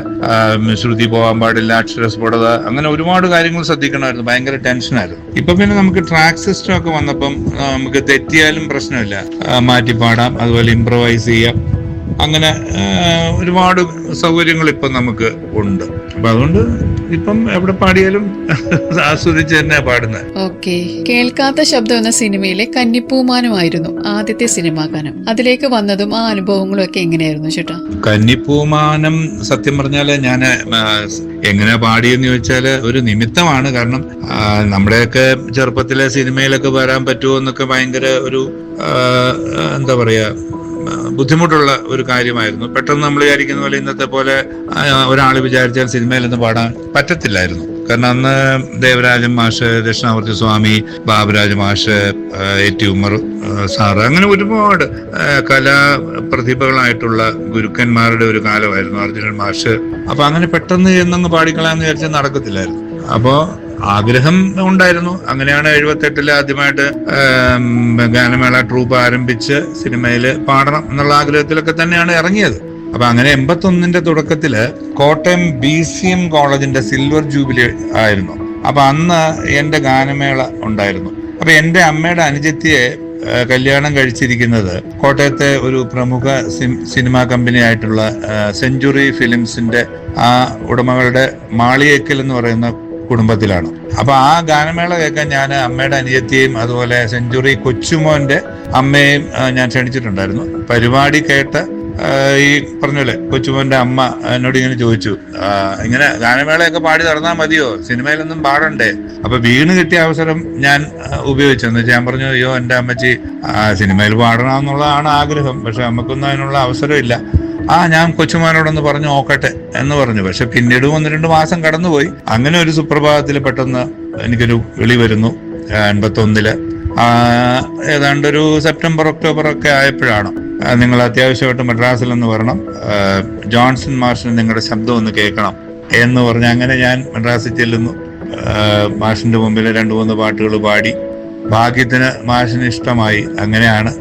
ശ്രുതി പോകാൻ പാടില്ല, അക്ഷരസ്ഫുടത, അങ്ങനെ ഒരുപാട് കാര്യങ്ങൾ ശ്രദ്ധിക്കണമായിരുന്നു. ഭയങ്കര ടെൻഷനായിരുന്നു. ഇപ്പൊ പിന്നെ നമുക്ക് ട്രാക്ക് സിസ്റ്റം ഒക്കെ വന്നപ്പം നമുക്ക് തെറ്റിയാലും പ്രശ്നമില്ല, മാറ്റി പാടാം, അതുപോലെ ഇംപ്രവൈസ് ചെയ്യാം. അങ്ങനെ ഒരുപാട് സൗകര്യങ്ങൾ ഇപ്പം നമുക്ക് ഉണ്ട്. അപ്പൊ അതുകൊണ്ട് ഇപ്പം എവിടെ പാടിയാലും ആസ്വദിച്ച് തന്നെ പാടുന്നത്. ഓക്കെ. കേൾക്കാത്ത ശബ്ദം എന്ന സിനിമയിലെ കന്നിപ്പൂമാനമായിരുന്നു ആദ്യത്തെ സിനിമാ ഗാനം. അതിലേക്ക് വന്നതും ആ അനുഭവങ്ങളും ഒക്കെ എങ്ങനെയായിരുന്നു ചേട്ടാ? കന്നിപ്പൂമാനം സത്യം പറഞ്ഞാല് ഞാൻ എങ്ങനെ പാടിയെന്ന് ചോദിച്ചാല് ഒരു നിമിത്തമാണ്. കാരണം നമ്മുടെയൊക്കെ ചെറുപ്പത്തിലെ സിനിമയിലൊക്കെ വരാൻ പറ്റുമോ എന്നൊക്കെ ഭയങ്കര ഒരു എന്താ പറയാ ബുദ്ധിമുട്ടുള്ള ഒരു കാര്യമായിരുന്നു. പെട്ടെന്ന് നമ്മൾ വിചാരിക്കുന്ന പോലെ ഇന്നത്തെ പോലെ ഒരാൾ വിചാരിച്ചാൽ സിനിമയിലൊന്നും പാടാൻ പറ്റത്തില്ലായിരുന്നു. കാരണം അന്ന് ദേവരാജൻ മാഷ്, ദക്ഷിണാമൂർത്തി സ്വാമി, ബാബുരാജ് മാഷ്, എ.ടി. ഉമ്മർ സാറ്, അങ്ങനെ ഒരുപാട് കലാപ്രതിഭകളായിട്ടുള്ള ഗുരുക്കന്മാരുടെ ഒരു കാലമായിരുന്നു. അർജുനൻ മാഷ്. അപ്പൊ അങ്ങനെ പെട്ടെന്ന് എന്നങ്ങ് പാടിക്കളാന്ന് വിചാരിച്ചാൽ നടക്കത്തില്ലായിരുന്നു. അപ്പോ ആഗ്രഹം ഉണ്ടായിരുന്നു. അങ്ങനെയാണ് 78 ആദ്യമായിട്ട് ഗാനമേള ട്രൂപ്പ് ആരംഭിച്ച് സിനിമയിൽ പാടണം എന്നുള്ള ആഗ്രഹത്തിലൊക്കെ തന്നെയാണ് ഇറങ്ങിയത്. അപ്പൊ അങ്ങനെ 81 തുടക്കത്തില് കോട്ടയം BCM കോളേജിന്റെ സിൽവർ ജൂബിലി ആയിരുന്നു. അപ്പൊ അന്ന് എന്റെ ഗാനമേള ഉണ്ടായിരുന്നു. അപ്പൊ എന്റെ അമ്മയുടെ അനുജത്തിയെ കല്യാണം കഴിച്ചിരിക്കുന്നത് കോട്ടയത്തെ ഒരു പ്രമുഖ സിനിമാ കമ്പനി ആയിട്ടുള്ള സെഞ്ചുറി ഫിലിംസിന്റെ ആ ഉടമകളുടെ മാളിയേക്കൽ എന്ന് പറയുന്ന കുടുംബത്തിലാണ്. അപ്പൊ ആ ഗാനമേള കേൾക്കാൻ ഞാൻ അമ്മയുടെ അനിയത്തിയെയും അതുപോലെ സെഞ്ചുറി കൊച്ചുമോന്റെ അമ്മയും ഞാൻ ക്ഷണിച്ചിട്ടുണ്ടായിരുന്നു. പരിപാടി കേട്ട് ഈ പറഞ്ഞല്ലേ കൊച്ചുമോന്റെ അമ്മ എന്നോട് ഇങ്ങനെ ചോദിച്ചു, ഇങ്ങനെ ഗാനമേളയൊക്കെ പാടി നടന്നാൽ മതിയോ, സിനിമയിലൊന്നും പാടണ്ടേ? അപ്പൊ വീണ് കിട്ടിയ അവസരം ഞാൻ ഉപയോഗിച്ചെന്ന് വെച്ചാൽ ഞാൻ പറഞ്ഞു, അയ്യോ എന്റെ അമ്മച്ചി സിനിമയിൽ പാടണമെന്നുള്ളതാണ് ആഗ്രഹം, പക്ഷെ നമുക്കൊന്നും അതിനുള്ള അവസരമില്ല. ഞാൻ കൊച്ചുമോനോടൊന്ന് പറഞ്ഞു നോക്കട്ടെ എന്ന് പറഞ്ഞു. പക്ഷെ പിന്നീട് 1-2 മാസം കടന്നുപോയി. അങ്ങനെ ഒരു സുപ്രഭാതത്തിൽ പെട്ടെന്ന് എനിക്കൊരു വിളി വരുന്നു 81-ല്. ഏതാണ്ട് ഒരു സെപ്റ്റംബർ ഒക്ടോബർ ഒക്കെ ആയപ്പോഴാണ്, നിങ്ങൾ അത്യാവശ്യമായിട്ട് മദ്രാസിലൊന്ന് വരണം, ജോൺസൺ മാഷിന് നിങ്ങളുടെ ശബ്ദം ഒന്ന് കേൾക്കണം എന്ന് പറഞ്ഞ് അങ്ങനെ ഞാൻ മദ്രാസിൽ ചെല്ലുന്നു. മാഷിന്റെ മുമ്പിൽ 2-3 പാട്ടുകൾ പാടി. ഭാഗ്യത്തിന് മാഷിന് ഇഷ്ടമായി. അങ്ങനെയാണ്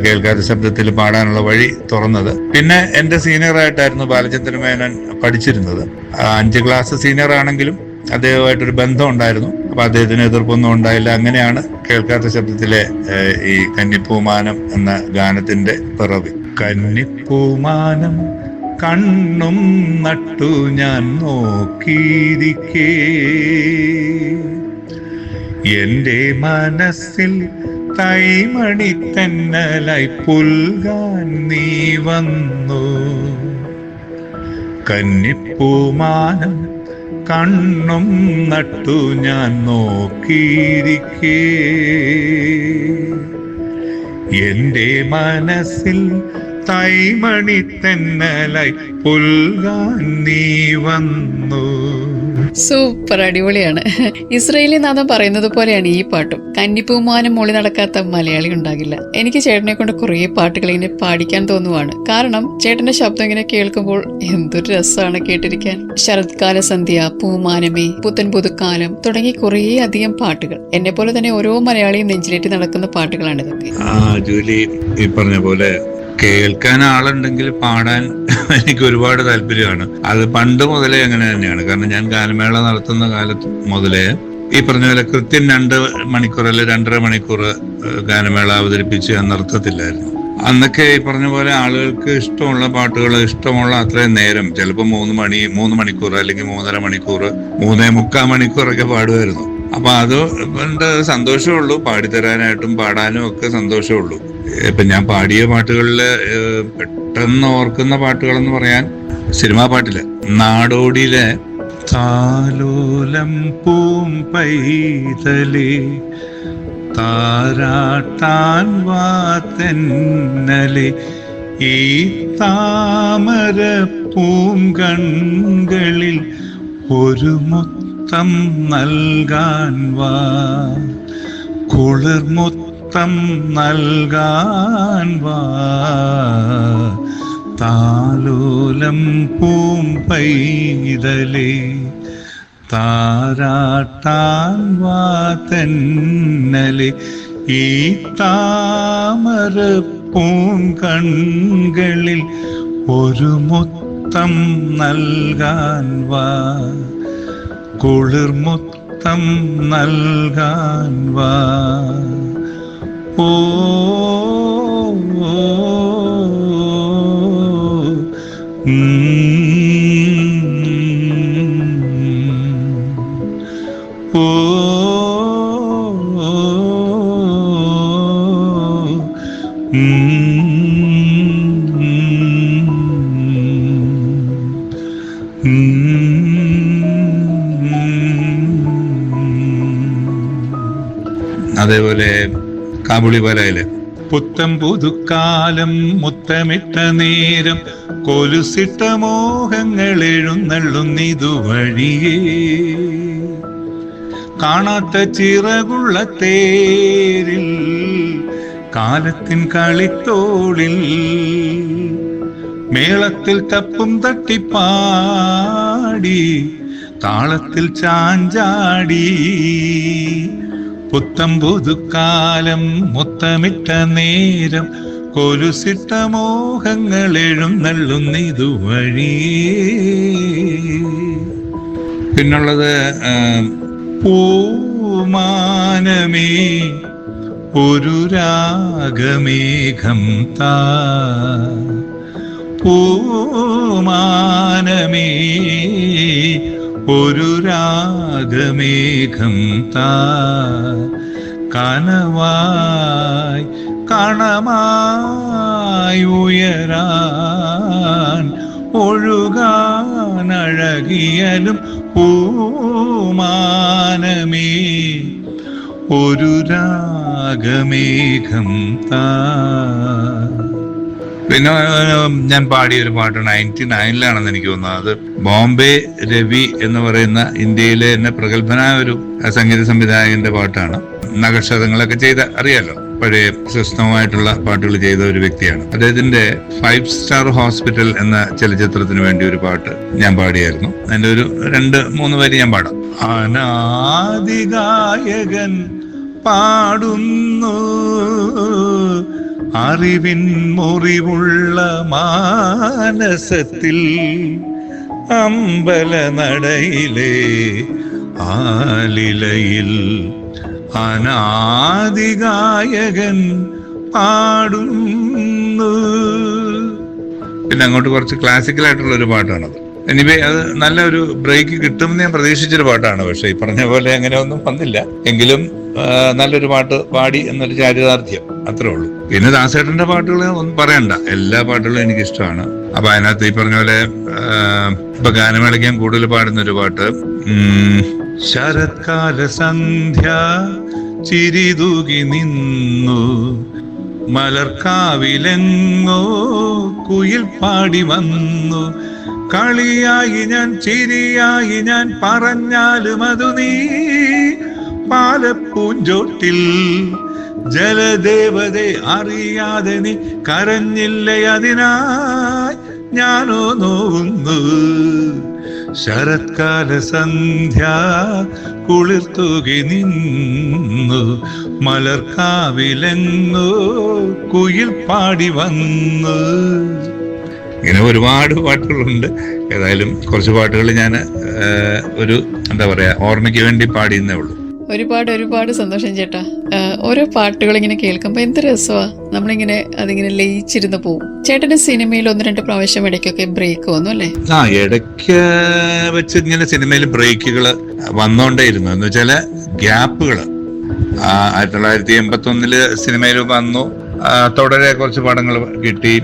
കേൾക്കാത്ത ശബ്ദത്തിൽ പാടാനുള്ള വഴി തുറന്നത്. പിന്നെ എന്റെ സീനിയറായിട്ടായിരുന്നു ബാലചന്ദ്രൻ മേനോൻ പഠിച്ചിരുന്നത്. 5 ക്ലാസ് സീനിയർ ആണെങ്കിലും അദ്ദേഹമായിട്ടൊരു ബന്ധം ഉണ്ടായിരുന്നു. അപ്പൊ അദ്ദേഹത്തിന് എതിർപ്പൊന്നും ഉണ്ടായില്ല. അങ്ങനെയാണ് കേൾക്കാത്ത ശബ്ദത്തിലെ ഈ കന്നിപ്പൂമാനം എന്ന ഗാനത്തിന്റെ പിറവി. കന്നിപ്പൂമാനം കണ്ണും നട്ടു ഞാൻ നോക്കിയിരിക്കേ, എന്റെ മനസ്സിൽ തൈമണി തന്നലായി പുൽകാൻ നീ വന്നു. കന്നിപ്പൂമാനം കണ്ണും നട്ടു ഞാൻ നോക്കിയിരിക്കേ, എന്റെ മനസ്സിൽ തൈമണി തന്നലായി പുൽകാൻ നീ വന്നു. സൂപ്പർ, അടിപൊളിയാണ്. ഇസ്രയേലി നാഥം പറയുന്നത് പോലെയാണ് ഈ പാട്ടും. കന്നിപ്പൂമാനം മൊളി നടക്കാത്ത മലയാളി ഉണ്ടാകില്ല. എനിക്ക് ചേട്ടനെ കൊണ്ട് കുറേ പാട്ടുകൾ ഇങ്ങനെ പാടിക്കാൻ തോന്നുവാണ്. കാരണം ചേട്ടന്റെ ശബ്ദം ഇങ്ങനെ കേൾക്കുമ്പോൾ എന്തൊരു രസമാണ് കേട്ടിരിക്കാൻ. ശരത്കാല സന്ധ്യ, പൂമാനമേ, പുത്തൻ പുതുക്കാലം തുടങ്ങി കുറേ അധികം പാട്ടുകൾ. എന്നെ പോലെ തന്നെ ഓരോ മലയാളിയും നെഞ്ചിലേറ്റി നടക്കുന്ന പാട്ടുകളാണ് ഇതൊക്കെ. ജൂലി ഈ പറഞ്ഞ പോലെ കേൾക്കാൻ ആളുണ്ടെങ്കിൽ പാടാൻ എനിക്ക് ഒരുപാട് താല്പര്യമാണ്. അത് പണ്ട് മുതലേ അങ്ങനെ തന്നെയാണ്. കാരണം ഞാൻ ഗാനമേള നടത്തുന്ന കാലത്ത് മുതലേ ഈ പറഞ്ഞ പോലെ കൃത്യം 2 മണിക്കൂർ അല്ലെ 2.5 മണിക്കൂർ ഗാനമേള അവതരിപ്പിച്ച് ഞാൻ നിർത്തത്തില്ലായിരുന്നു. അന്നൊക്കെ ഈ പറഞ്ഞ പോലെ ആളുകൾക്ക് ഇഷ്ടമുള്ള പാട്ടുകൾ ഇഷ്ടമുള്ള അത്രയും നേരം, ചിലപ്പോൾ 3 മണിക്കൂർ അല്ലെങ്കിൽ 3.5 മണിക്കൂർ, 3.25 മണിക്കൂറൊക്കെ പാടുമായിരുന്നു. അപ്പൊ അത് സന്തോഷമുള്ളൂ, പാടിത്തരാനായിട്ടും പാടാനും ഒക്കെ സന്തോഷമുള്ളൂ. ഇപ്പൊ ഞാൻ പാടിയ പാട്ടുകളില് പെട്ടെന്ന് ഓർക്കുന്ന പാട്ടുകളെന്ന് പറയാൻ, സിനിമാ പാട്ടില് നാടോടിയിലെ താലോലം പൂം പൈതലേ താരാട്ടാൻ വാതെന്നലെ ഈ താമര പൂങ്കൺകളിൽ ഒരു മുത്തം നൽകാൻ വാ, കുളിർമുത്തം നൽകാൻ വാ, താലോലം പൂം പൈതലേ താരാട്ടാൻ വാ തെന്നലെ ഈ താമര പൂങ്കൺകളിൽ ഒരു മുത്തം നൽകാൻ വാ, കുളിർമുത്തം നൽകാൻ വാ. ഓ അതേപോലെ കാബുളിവാലയിലെ പുത്തം പുതുക്കാലം മുത്തമിട്ട നേരം കൊലുസിട്ട മോഹങ്ങൾ എഴുന്നള്ളുന്നിതുവഴിയേ, കാണാത്ത ചിറകുള്ള തേരിൽ കാലത്തിൻ കളിത്തോളിൽ മേളത്തിൽ തപ്പും തട്ടിപ്പാടി താളത്തിൽ ചാഞ്ചാടി. പുത്തം പുതുക്കാലം മുത്തമിട്ട നേരം കൊലുസിട്ട മോഹങ്ങൾ എഴുന്നള്ളുന്നിതുവഴിയേ. പിന്നുള്ളത് പൂമാനമേ ഒരു രാഗമേഘം താ, പൂമാനമേ ഒരു രാഗമേഘം താ, കനവായി കണമായി ഉയരാൻ ഒഴുകാൻ അഴകിയലും പൂമാനമേ ഒരു രാഗമേഘം താ. പിന്നെ ഞാൻ പാടിയ ഒരു പാട്ട് 99-ലാണെന്ന് എനിക്ക് തോന്നുന്നത്. അത് ബോംബെ രവി എന്ന് പറയുന്ന ഇന്ത്യയിലെ തന്നെ പ്രഗത്ഭനായ ഒരു സംഗീത സംവിധായകന്റെ പാട്ടാണ്. നഗക്ഷതങ്ങളൊക്കെ ചെയ്ത അറിയാലോ, പഴയ പ്രശസ്തമായിട്ടുള്ള പാട്ടുകൾ ചെയ്ത ഒരു വ്യക്തിയാണ്. അദ്ദേഹത്തിന്റെ 5 സ്റ്റാർ ഹോസ്പിറ്റൽ എന്ന ചലച്ചിത്രത്തിന് വേണ്ടി ഒരു പാട്ട് ഞാൻ പാടിയായിരുന്നു. അതിന്റെ ഒരു 2-3 വരി ഞാൻ പാടാം. അനാദിഗായകൻ പാടുന്നു അറിവിൻ മുറിവുള്ള മാനസത്തിൽ അമ്പലനടയിലെ ആലിലയിൽ അനാദിഗായകൻ പാടുന്നു. പിന്നെ അങ്ങോട്ട് കുറച്ച് ക്ലാസിക്കലായിട്ടുള്ള ഒരു പാട്ടാണത്. എനിവേ അത് നല്ലൊരു ബ്രേക്ക് കിട്ടുമെന്ന് ഞാൻ പ്രതീക്ഷിച്ചൊരു പാട്ടാണ്. പക്ഷെ ഈ പറഞ്ഞ പോലെ അങ്ങനെ ഒന്നും വന്നില്ല. എങ്കിലും നല്ലൊരു പാട്ട് പാടി എന്നൊരു ചാരിതാർത്ഥ്യം, അത്രേ ഉള്ളൂ. പിന്നെ ദാസേട്ടന്റെ പാട്ടുകൾ ഒന്നും പറയണ്ട, എല്ലാ പാട്ടുകളും എനിക്കിഷ്ടമാണ്. അപ്പൊ അതിനകത്ത് ഈ പറഞ്ഞ പോലെ ഇപ്പൊ ഗാനമേളയ്ക്ക് ഞാൻ കൂടുതൽ പാടുന്ന ഒരു പാട്ട്, ശരത്കാല സന്ധ്യ ചിരിതൂകി നിന്നു മലർക്കാവിലെങ്ങോ കുയിൽ പാടി വന്നു കളിയായി ഞാൻ ചിരിയായി ഞാൻ പറഞ്ഞാലും അതു നീ പാലപ്പൂഞ്ചോട്ടിൽ ജലദേവതെ അറിയാതെ നീ കരഞ്ഞില്ലേ അതിനായി ഞാനോ നോവുന്നു. ശരത്കാല സന്ധ്യ കുളിർത്തൂകി നിന്നു മലർക്കാവിലെങ്ങോ കുയിൽ പാടി വന്നു. ഇങ്ങനെ ഒരുപാട് പാട്ടുകളുണ്ട്. ഏതായാലും കുറച്ച് പാട്ടുകൾ ഞാൻ ഒരു എന്താ പറയാ ഓർമ്മയ്ക്ക് വേണ്ടി പാടിയെന്നേ ഉള്ളൂ. ഒരുപാട് സന്തോഷം ചേട്ടാ. ഓരോ പാട്ടുകൾ ഇങ്ങനെ കേൾക്കുമ്പോൾ എന്ത് രസമാ, നമ്മളിങ്ങനെ അതിങ്ങനെ ലയിച്ചിരുന്ന് പോവും. ചേട്ടന്റെ സിനിമയിൽ 1-2 പ്രാവശ്യം ഇടയ്ക്കൊക്കെ ബ്രേക്ക് വന്നു അല്ലേ? ഇടയ്ക്ക് വെച്ച് ഇങ്ങനെ സിനിമയിൽ ബ്രേക്കുകൾ വന്നോണ്ടേയിരുന്നു. എന്ന് വെച്ചാല് ഗ്യാപ്പുകള് 1981 സിനിമയിൽ വന്നു. തുടരെ കുറച്ച് പടങ്ങൾ കിട്ടി.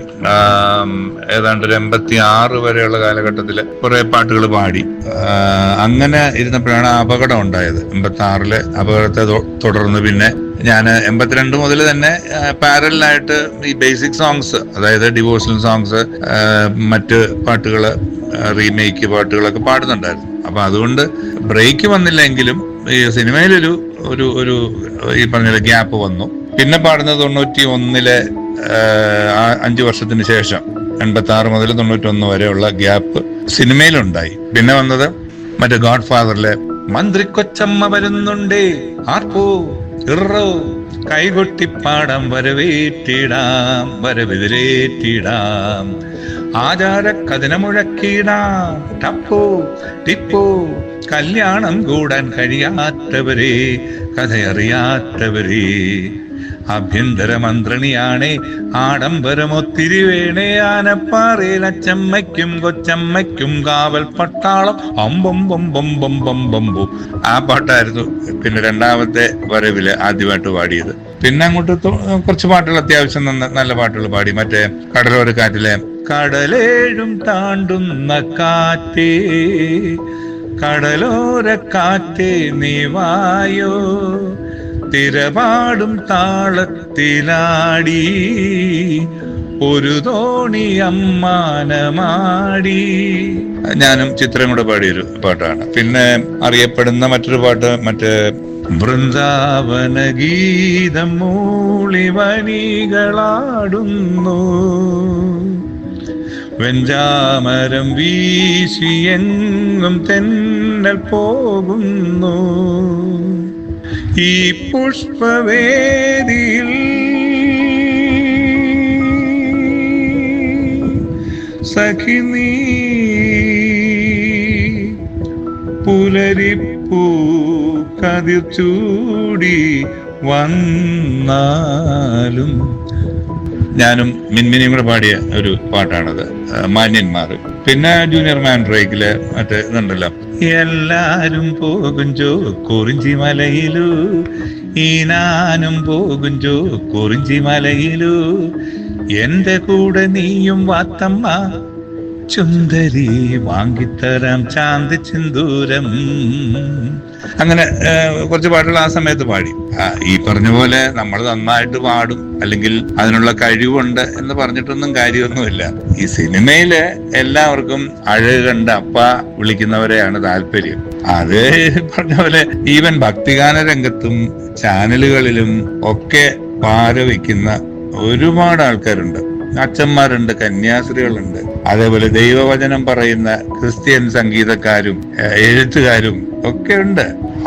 ഏതാണ്ട് ഒരു 86 വരെയുള്ള കാലഘട്ടത്തിൽ കുറെ പാട്ടുകൾ പാടി. അങ്ങനെ ഇരുന്നപ്പോഴാണ് അപകടം ഉണ്ടായത്. 86 അപകടത്തെ തുടർന്ന് പിന്നെ ഞാൻ 82 മുതൽ തന്നെ പാരലായിട്ട് ഈ ബേസിക് സോങ്സ്, അതായത് ഡിവോഷണൽ സോങ്സ്, മറ്റ് പാട്ടുകൾ, റീമേക്ക് പാട്ടുകളൊക്കെ പാടുന്നുണ്ടായിരുന്നു. അപ്പൊ അതുകൊണ്ട് ബ്രേക്ക് വന്നില്ലെങ്കിലും ഈ സിനിമയിലൊരു ഒരു ഒരു ഈ പറഞ്ഞ ഗ്യാപ്പ് വന്നു. പിന്നെ പാടുന്നത് 91 5 വർഷത്തിന് ശേഷം 86 മുതൽ 91 വരെയുള്ള ഗ്യാപ്പ് സിനിമയിലുണ്ടായി. പിന്നെ വന്നത് മറ്റേ ഗോഡ് ഫാദറിലെ മന്ത്രി കൊച്ചമ്മ വരുന്നുണ്ടേ ആർപ്പോ ഇറോ കൈകൊട്ടിപ്പാടാം വരവേറ്റിടാം വരവെതിരേറ്റിടാം ആചാര കഥന മുഴക്കിടാം ടപ്പോ ടിപ്പോ കല്യാണം കൂടാൻ കഴിയാത്തവരെ കഥയറിയാത്തവരെ ആഭ്യന്തര മന്ത്രിണിയാണേ ആഡംബരമൊത്തിരി വേണേ ആനപ്പാറയിൽ അച്ചമ്മയ്ക്കും കൊച്ചമ്മയ്ക്കും കാവൽ പട്ടാളം അമ്പൊമ്പൊമ്പൊമ്പൊമ്പൊമ്പൊമ്പൊ. ആ പാട്ടായിരുന്നു പിന്നെ രണ്ടാമത്തെ വരവില് ആദ്യമായിട്ട് പാടിയത്. പിന്നെ അങ്ങോട്ട് കുറച്ച് പാട്ടുകൾ അത്യാവശ്യം നല്ല പാട്ടുകൾ പാടി. മറ്റേ കടലോര കാറ്റിലെ കടലേഴും താണ്ടുന്ന കാറ്റേ കടലോര കാറ്റേ നീ വായോ തിരപാടും താളത്തിലാടി ഒരു തോണി അമ്മാനമാടി. ഞാനും ചിത്രം കൂടെ പാടിയൊരു പാട്ടാണ്. പിന്നെ അറിയപ്പെടുന്ന മറ്റൊരു പാട്ട് മറ്റേ വൃന്ദാവന ഗീതം മൂളി വനികളാടുന്നു വെഞ്ചാമരം വീശി എങ്ങും തെന്നൽ പോകുന്നു ഈ പുഷ്പവേദിയിൽ സഖി നീ പുലരിപ്പൂ കതിർ ചൂടി വന്നാലും. ഞാനും മിൻമിനിയും കൂടെ പാടിയ ഒരു പാട്ടാണത്, മാന്യന്മാർ. പിന്നെ ജൂനിയർ മാൻഡ്രേക്കില് മറ്റേ ഇതുണ്ടല്ലോ എല്ലാരും പോകും കുറിഞ്ചി മലയിലു ഈ നാനും പോകുഞ്ചോ കുറിഞ്ചി മലയിലു എന്റെ കൂടെ നീയും വാത്തമ്മ ചുന്ദരി വാങ്ങിത്തരാം ചാന്തി ചിന്തൂരം. അങ്ങനെ കുറച്ച് പാട്ടുകൾ ആ സമയത്ത് പാടി. ഈ പറഞ്ഞ പോലെ നമ്മൾ നന്നായിട്ട് പാടും അല്ലെങ്കിൽ അതിനുള്ള കഴിവുണ്ട് എന്ന് പറഞ്ഞിട്ടൊന്നും കാര്യമൊന്നുമില്ല. ഈ സിനിമയില് എല്ലാവർക്കും അഴക് കണ്ട് അപ്പ വിളിക്കുന്നവരെയാണ് താല്പര്യം. അത് പറഞ്ഞ പോലെ ഈവൻ ഭക്തിഗാന രംഗത്തും ചാനലുകളിലും ഒക്കെ പാര വയ്ക്കുന്ന ഒരുപാട് ആൾക്കാരുണ്ട്. അച്ഛന്മാരുണ്ട്, കന്യാസ്ത്രീകളുണ്ട്, അതേപോലെ ദൈവവചനം പറയുന്ന ക്രിസ്ത്യൻ സംഗീതക്കാരും എഴുത്തുകാരും ഒക്കെ ഉണ്ട്.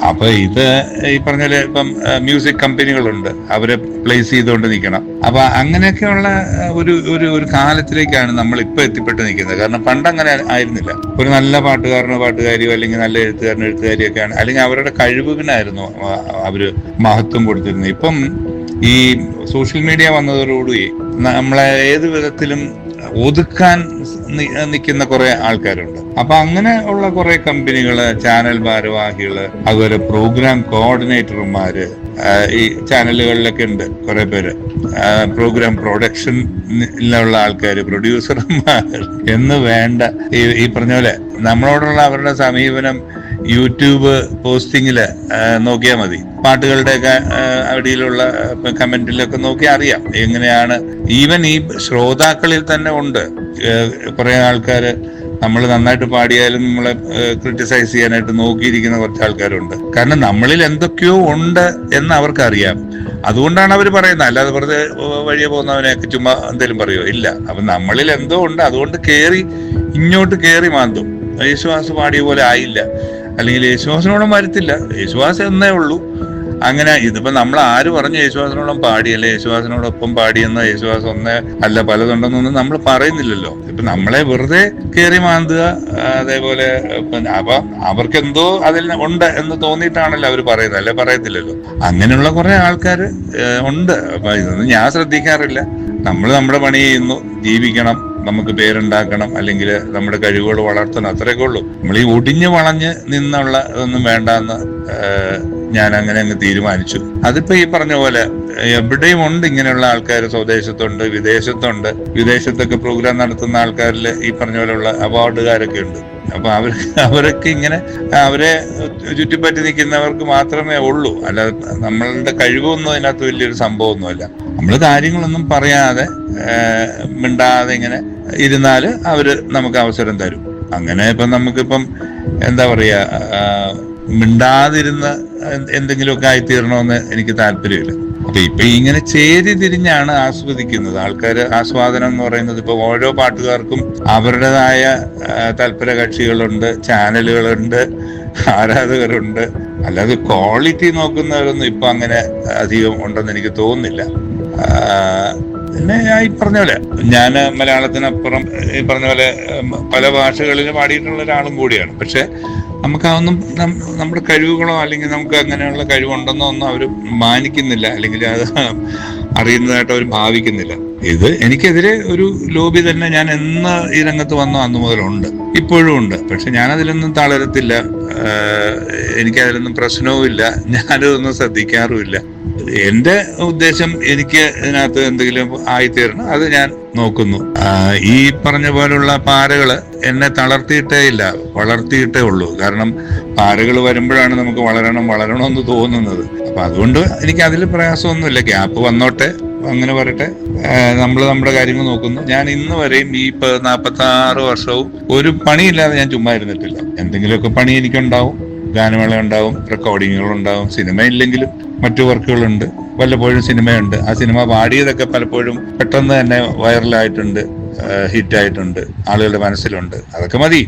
അപ്പൊ ഇത് ഈ പറഞ്ഞ പോലെ ഇപ്പം മ്യൂസിക് കമ്പനികളുണ്ട്, അവരെ പ്ലേസ് ചെയ്തുകൊണ്ട് നിൽക്കണം. അപ്പൊ അങ്ങനെയൊക്കെയുള്ള ഒരു കാലത്തിലേക്കാണ് നമ്മൾ ഇപ്പൊ എത്തിപ്പെട്ട് നിൽക്കുന്നത്. കാരണം പണ്ടങ്ങനെ ആയിരുന്നില്ല. ഒരു നല്ല പാട്ടുകാരനോ പാട്ടുകാരിയോ അല്ലെങ്കിൽ നല്ല എഴുത്തുകാരനോ എഴുത്തുകാരിയൊക്കെയാണ്, അല്ലെങ്കിൽ അവരുടെ കഴിവിനായിരുന്നു അവര് മഹത്വം കൊടുത്തിരുന്നത്. ഇപ്പം ഈ സോഷ്യൽ മീഡിയ വന്നതോടുകൂടി നമ്മളെ ഏത് വിധത്തിലും ഒതുക്കാൻ നിൽക്കുന്ന കുറെ ആൾക്കാരുണ്ട്. അപ്പൊ അങ്ങനെ ഉള്ള കുറെ കമ്പനികള്, ചാനൽ ഭാരവാഹികള്, അതുപോലെ പ്രോഗ്രാം കോർഡിനേറ്റർമാര് ഈ ചാനലുകളിലൊക്കെ ഉണ്ട് കുറെ പേര്. പ്രോഗ്രാം പ്രൊഡക്ഷനിലുള്ള ആൾക്കാര്, പ്രൊഡ്യൂസർമാർ എന്ന് വേണ്ട ഈ പറഞ്ഞ പോലെ നമ്മളോടുള്ള അവരുടെ സമീപനം യൂട്യൂബ് പോസ്റ്റിങ്ങില് നോക്കിയാൽ മതി. പാട്ടുകളുടെയൊക്കെ അടിയിലുള്ള കമന്റിലൊക്കെ നോക്കിയാൽ അറിയാം എങ്ങനെയാണ്. ഈവൻ ഈ ശ്രോതാക്കളിൽ തന്നെ ഉണ്ട് കുറെ ആൾക്കാര് നമ്മൾ നന്നായിട്ട് പാടിയാലും നമ്മളെ ക്രിട്ടിസൈസ് ചെയ്യാനായിട്ട് നോക്കിയിരിക്കുന്ന കുറച്ച് ആൾക്കാരുണ്ട്. കാരണം നമ്മളിൽ എന്തൊക്കെയോ ഉണ്ട് എന്ന് അവർക്കറിയാം. അതുകൊണ്ടാണ് അവർ പറയുന്നത്. അല്ലാതെ വെറുതെ വഴിയെ പോകുന്നവനെയൊക്കെ ചുമ്മാ എന്തെങ്കിലും പറയുമോ? ഇല്ല. അപ്പൊ നമ്മളിൽ എന്തോ ഉണ്ട്, അതുകൊണ്ട് ഇങ്ങോട്ട് കേറി മാന്തും. യേശുദാസ് പാടിയ പോലെ ആയില്ല, അല്ലെങ്കിൽ യേശുദാസിനോടും വരത്തില്ല, യേശുദാസ് എന്നേ ഉള്ളൂ. അങ്ങനെ ഇതിപ്പോ നമ്മൾ ആര് പറഞ്ഞു യേശുദാസിനോടും പാടിയല്ലേ, യേശുദാസിനോടൊപ്പം പാടിയെന്ന യേശുദാസ് ഒന്നേ അല്ല പലതുണ്ടെന്നൊന്നും നമ്മൾ പറയുന്നില്ലല്ലോ. ഇപ്പൊ നമ്മളെ വെറുതെ കയറി മാന്തുക. അതേപോലെ അപ്പൊ അവർക്ക് എന്തോ അതിൽ ഉണ്ട് എന്ന് തോന്നിയിട്ടാണല്ലോ അവർ പറയുന്നത്, അല്ലെ പറയത്തില്ലല്ലോ. അങ്ങനെയുള്ള കുറെ ആൾക്കാർ ഉണ്ട്. അപ്പൊ ഇതൊന്നും ഞാൻ ശ്രദ്ധിക്കാറില്ല. നമ്മൾ നമ്മുടെ പണി ചെയ്യുന്നു, ജീവിക്കണം, നമുക്ക് പേരുണ്ടാക്കണം, അല്ലെങ്കിൽ നമ്മുടെ കഴിവുകൾ വളർത്തണം, അത്രയൊക്കെ ഉള്ളൂ. നമ്മൾ ഈ ഒടിഞ്ഞു വളഞ്ഞ് നിന്നുള്ള ഇതൊന്നും വേണ്ടെന്ന് ഞാൻ അങ്ങനെ അങ്ങ് തീരുമാനിച്ചു. അതിപ്പോ ഈ പറഞ്ഞ പോലെ എവിടെയും ഉണ്ട് ഇങ്ങനെയുള്ള ആൾക്കാർ. സ്വദേശത്തുണ്ട്, വിദേശത്തുണ്ട്. വിദേശത്തൊക്കെ പ്രോഗ്രാം നടത്തുന്ന ആൾക്കാരിൽ ഈ പറഞ്ഞ പോലെയുള്ള അവാർഡുകാരൊക്കെ ഉണ്ട്. അപ്പൊ അവരൊക്കെ ഇങ്ങനെ അവരെ ചുറ്റിപ്പറ്റി നിൽക്കുന്നവർക്ക് മാത്രമേ ഉള്ളൂ. അല്ലാതെ നമ്മളുടെ കഴിവൊന്നും അതിനകത്ത് വലിയൊരു സംഭവമൊന്നുമല്ല. നമ്മൾ കാര്യങ്ങളൊന്നും പറയാതെ മിണ്ടാതെ ഇങ്ങനെ ഇരുന്നാല് അവര് നമുക്ക് അവസരം തരും. അങ്ങനെ ഇപ്പം നമുക്കിപ്പം എന്താ പറയാ, മിണ്ടാതിരുന്ന എന്തെങ്കിലുമൊക്കെ ആയിത്തീരണമെന്ന് എനിക്ക് താല്പര്യമില്ല. അപ്പൊ ഇപ്പൊ ഇങ്ങനെ ചേരി തിരിഞ്ഞാണ് ആസ്വദിക്കുന്നത് ആൾക്കാർ. ആസ്വാദനം എന്ന് പറയുന്നത് ഇപ്പൊ ഓരോ പാട്ടുകാർക്കും അവരുടേതായ തൽപര കക്ഷികളുണ്ട്, ചാനലുകളുണ്ട്, ആരാധകരുണ്ട്. അല്ലാതെ ക്വാളിറ്റി നോക്കുന്നവരൊന്നും ഇപ്പൊ അങ്ങനെ അധികം ഉണ്ടെന്ന് എനിക്ക് തോന്നുന്നില്ല. പിന്നെ ഞാൻ ഈ പറഞ്ഞ പോലെ ഞാൻ മലയാളത്തിനപ്പുറം ഈ പറഞ്ഞ പോലെ പല ഭാഷകളിൽ പാടിയിട്ടുള്ള ഒരാളും കൂടിയാണ്. പക്ഷെ നമുക്കതൊന്നും നമ്മുടെ കഴിവുകളോ അല്ലെങ്കിൽ നമുക്ക് അങ്ങനെയുള്ള കഴിവുണ്ടെന്നോ ഒന്നും അവർ മാനിക്കുന്നില്ല, അല്ലെങ്കിൽ അത് അറിയുന്നതായിട്ട് അവർ ഭാവിക്കുന്നില്ല. ഇത് എനിക്കെതിരെ ഒരു ലോബി തന്നെ ഞാൻ എന്ന് ഈ രംഗത്ത് വന്നോ അന്ന് മുതലുണ്ട്, ഇപ്പോഴും ഉണ്ട്. പക്ഷെ ഞാനതിലൊന്നും തളരത്തില്ല. എനിക്കതിലൊന്നും പ്രശ്നവും ഇല്ല. ഞാനതൊന്നും ശ്രദ്ധിക്കാറുമില്ല. എന്റെ ഉദ്ദേശം എനിക്ക് ഇതിനകത്ത് എന്തെങ്കിലും ആയിത്തീരണം, അത് ഞാൻ നോക്കുന്നു. ഈ പറഞ്ഞ പോലുള്ള പാരകള് എന്നെ തളർത്തിയിട്ടേ ഇല്ല, വളർത്തിയിട്ടേ ഉള്ളൂ. കാരണം പാരകൾ വരുമ്പോഴാണ് നമുക്ക് വളരണമെന്ന് തോന്നുന്നത്. അപ്പൊ അതുകൊണ്ട് എനിക്ക് അതിൽ പ്രയാസമൊന്നുമില്ല. ഗ്യാപ്പ് വന്നോട്ടെ, അങ്ങനെ പറയട്ടെ. നമ്മൾ നമ്മുടെ കാര്യങ്ങൾ നോക്കുന്നു. ഞാൻ ഇന്ന് വരെയും ഈ 46 വർഷവും ഒരു പണിയില്ലാതെ ഞാൻ ചുമ്മാ ഇരുന്നിട്ടില്ല. എന്തെങ്കിലുമൊക്കെ പണി എനിക്കുണ്ടാവും. ഗാനമേള ഉണ്ടാവും, റെക്കോർഡിങ്ങുകൾ ഉണ്ടാവും. സിനിമ ഇല്ലെങ്കിലും മറ്റു വർക്കുകളുണ്ട്. വല്ലപ്പോഴും സിനിമയുണ്ട്. ആ സിനിമ പാടിയതൊക്കെ പലപ്പോഴും പെട്ടെന്ന് തന്നെ വൈറലായിട്ടുണ്ട്, ഹിറ്റായിട്ടുണ്ട്, ആളുകളുടെ മനസ്സിലുണ്ട്. അതൊക്കെ മതി.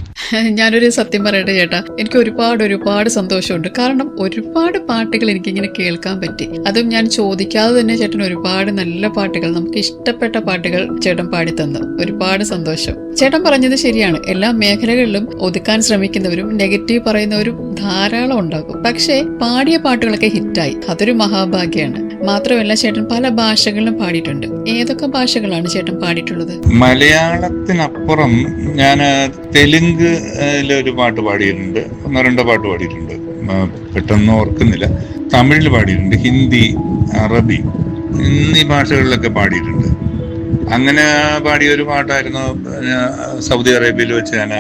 ഞാനൊരു സത്യം പറയട്ടെ ചേട്ടാ, എനിക്ക് ഒരുപാട് സന്തോഷമുണ്ട്. കാരണം ഒരുപാട് പാട്ടുകൾ എനിക്കിങ്ങനെ കേൾക്കാൻ പറ്റി. അതും ഞാൻ ചോദിക്കാതെ തന്നെ ചേട്ടൻ ഒരുപാട് നല്ല പാട്ടുകൾ, നമുക്ക് ഇഷ്ടപ്പെട്ട പാട്ടുകൾ ചേട്ടൻ പാടിത്തന്നു. ഒരുപാട് സന്തോഷം. ചേട്ടൻ പറഞ്ഞത് ശരിയാണ്. എല്ലാ മേഖലകളിലും ഒതുക്കാൻ ശ്രമിക്കുന്നവരും നെഗറ്റീവ് പറയുന്നവരും ധാരാളം ഉണ്ടാകും. പക്ഷേ പാടിയ പാട്ടുകളൊക്കെ ഹിറ്റായി. അതൊരു മഹാഭാഗ്യമാണ്. മാത്രമല്ല ചേട്ടൻ പല ഭാഷകളിലും പാടിയിട്ടുണ്ട്. ഏതൊക്കെ ഭാഷകളാണ് ചേട്ടൻ പാടിയിട്ടുള്ളത്? മലയാളത്തിനപ്പുറം ഞാൻ തെലുങ്കിലൊരു പാട്ട് പാടിയിട്ടുണ്ട്, 1-2 പാട്ട് പാടിയിട്ടുണ്ട്, പെട്ടെന്ന് ഓർക്കുന്നില്ല. തമിഴിൽ പാടിയിട്ടുണ്ട്, ഹിന്ദി, അറബി എന്നീ ഭാഷകളിലൊക്കെ പാടിയിട്ടുണ്ട്. അങ്ങനെ പാടിയ ഒരു പാട്ടായിരുന്നു സൗദി അറേബ്യയിൽ വെച്ച് ഞാൻ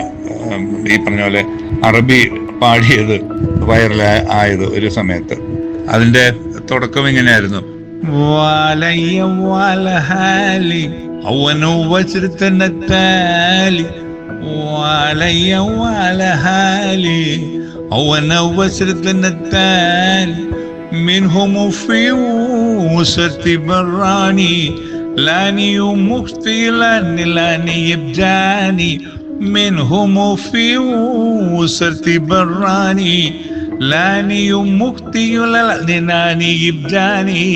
ഈ പറഞ്ഞ പോലെ അറബി പാടിയത് വൈറൽ ആയത് ഒരു സമയത്ത്. അതിന്റെ തുടക്കം ഇങ്ങനെയായിരുന്നു: منهم في وسط براني لاني ومختي لاني يبجاني منهم في وسط براني لاني ومختي لاني يبجاني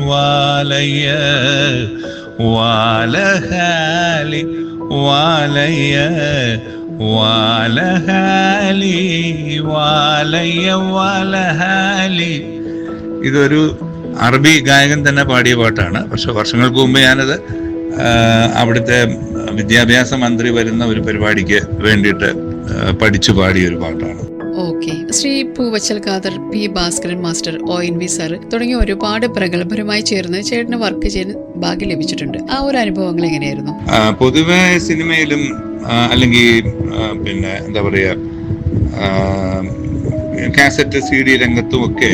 واليا والهالي واليا വാലഹാലി വാലയ വാലഹാലി. ഇതൊരു അറബി ഗായകൻ തന്നെ പാടിയ പാട്ടാണ്. പക്ഷെ വർഷങ്ങൾക്ക് മുമ്പ് ഞാനത് അവിടുത്തെ വിദ്യാഭ്യാസ മന്ത്രി വരുന്ന ഒരു പരിപാടിക്ക് വേണ്ടിയിട്ട് പഠിച്ചു പാടിയ ഒരു പാട്ടാണ്. Okay. Shri Poovachal Khader, P Bhaskaran master, ONV sir തുടങ്ങിയ ഒരുപാട് പ്രഗത്ഭരുമായി ചേർന്ന് ചേട്ടന് വർക്ക് ചെയ്യാൻ ഭാഗ്യം ലഭിച്ചിട്ടുണ്ട്. ആ ഒരു അനുഭവങ്ങൾ എങ്ങനെയായിരുന്നു? പൊതുവെ സിനിമയിലും അല്ലെങ്കിൽ പിന്നെ എന്താ പറയുക, കാസറ്റ് CD രംഗത്തുമൊക്കെ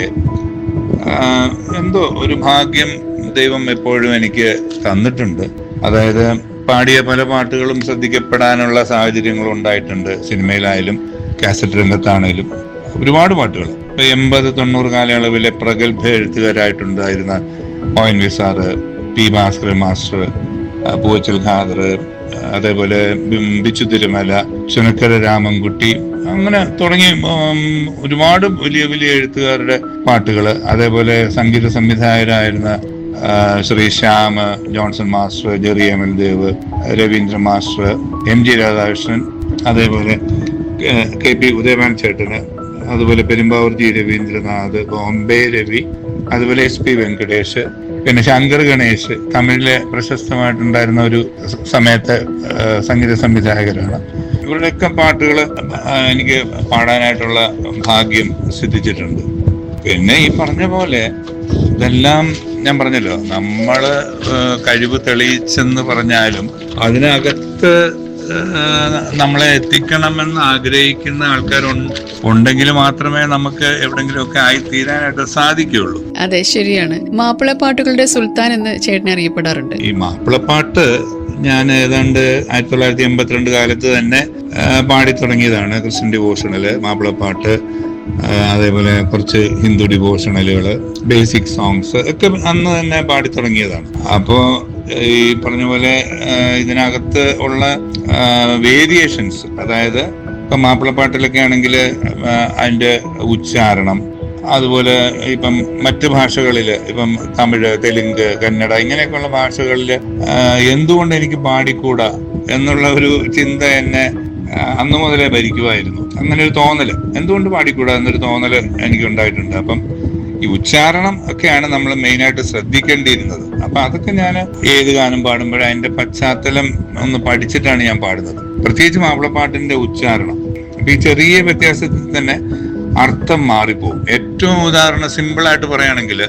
എന്തോ ഒരു ഭാഗ്യം ദൈവം എപ്പോഴും എനിക്ക് തന്നിട്ടുണ്ട്. അതായത് പാടിയ പല പാട്ടുകളും ശ്രദ്ധിക്കപ്പെടാനുള്ള സാഹചര്യങ്ങളും ഉണ്ടായിട്ടുണ്ട്. സിനിമയിലായാലും കാസറ്റ് രംഗത്താണേലും ഒരുപാട് പാട്ടുകൾ. ഇപ്പൊ 80-90 കാലയളവിലെ പ്രഗത്ഭ എഴുത്തുകാരായിട്ടുണ്ടായിരുന്ന ONV sir, P Bhaskaran master, Poovachal Khader, അതേപോലെ ബിച്ചു തിരുമല, ചുനക്കര രാമൻകുട്ടി, അങ്ങനെ തുടങ്ങി ഒരുപാട് വലിയ വലിയ എഴുത്തുകാരുടെ പാട്ടുകൾ. അതേപോലെ സംഗീത സംവിധായകരായിരുന്ന Shri Shyam Johnson master, Jerry Amaldev, Raveendra master, MG Radhakrishnan, അതേപോലെ KP ഉദയഭാൻ ചേട്ടന്, അതുപോലെ പെരുമ്പാവൂർ G രവീന്ദ്രനാഥ്, ബോംബെ രവി, അതുപോലെ SP വെങ്കടേഷ്, പിന്നെ ശങ്കർ ഗണേഷ്, തമിഴിലെ പ്രശസ്തമായിട്ടുണ്ടായിരുന്ന ഒരു സമയത്തെ സംഗീത സംവിധായകരാണ്. ഇവരുടെയൊക്കെ പാട്ടുകൾ എനിക്ക് പാടാനായിട്ടുള്ള ഭാഗ്യം സിദ്ധിച്ചിട്ടുണ്ട്. പിന്നെ ഈ പറഞ്ഞ പോലെ ഇതെല്ലാം ഞാൻ പറഞ്ഞല്ലോ, നമ്മള് കഴിവ് തെളിയിച്ചെന്ന് പറഞ്ഞാലും അതിനകത്ത് നമ്മളെ എത്തിക്കണമെന്ന് ആഗ്രഹിക്കുന്ന ആൾക്കാരുണ്ടെങ്കിൽ മാത്രമേ നമുക്ക് എവിടെങ്കിലുമൊക്കെ ആയിത്തീരാനായിട്ട് സാധിക്കുകയുള്ളൂ. അതെ, ശരിയാണ്. മാപ്പിളപ്പാട്ടുകളുടെ സുൽത്താൻ എന്ന് ചേട്ടനെ അറിയപ്പെടാറുണ്ട്. ഈ മാപ്പിളപ്പാട്ട് ഞാൻ ഏതാണ്ട് 1982 കാലത്ത് തന്നെ പാടി തുടങ്ങിയതാണ്. ക്രിസ്ത്യൻ ഡിവോഷണല്, മാപ്പിളപ്പാട്ട്, അതേപോലെ കുറച്ച് ഹിന്ദു ഡിവോഷണലുകൾ, ബേസിക് സോങ്സ് ഒക്കെ അന്ന് തന്നെ പാടി തുടങ്ങിയതാണ്. അപ്പോൾ ഈ പറഞ്ഞ പോലെ ഇതിനകത്ത് ഉള്ള വേരിയേഷൻസ്, അതായത് ഇപ്പം മാപ്പിളപ്പാട്ടിലൊക്കെ ആണെങ്കിൽ അതിൻ്റെ ഉച്ചാരണം, അതുപോലെ ഇപ്പം മറ്റ് ഭാഷകളിൽ, ഇപ്പം തമിഴ്, തെലുങ്ക്, കന്നഡ ഇങ്ങനെയൊക്കെയുള്ള ഭാഷകളിൽ എന്തുകൊണ്ട് എനിക്ക് പാടിക്കൂടാ എന്നുള്ള ഒരു ചിന്ത എന്നെ അന്ന് മുതലേ ഭരിക്കുമായിരുന്നു. അങ്ങനെ ഒരു തോന്നല്, എന്തുകൊണ്ട് പാടിക്കൂടാ എന്നൊരു തോന്നല് എനിക്ക് ഉണ്ടായിട്ടുണ്ട്. അപ്പം ഈ ഉച്ചാരണം ഒക്കെയാണ് നമ്മൾ മെയിനായിട്ട് ശ്രദ്ധിക്കേണ്ടിയിരുന്നത്. അപ്പൊ അതൊക്കെ ഞാൻ ഏത് ഗാനം പാടുമ്പോഴും അതിന്റെ പശ്ചാത്തലം ഒന്ന് പഠിച്ചിട്ടാണ് ഞാൻ പാടുന്നത്. പ്രത്യേകിച്ച് മാപ്പിളപ്പാട്ടിന്റെ ഉച്ചാരണം. അപ്പൊ ഈ ചെറിയ വ്യത്യാസത്തിൽ തന്നെ അർത്ഥം മാറിപ്പോകും. ഏറ്റവും ഉദാഹരണം സിമ്പിളായിട്ട് പറയുകയാണെങ്കിൽ,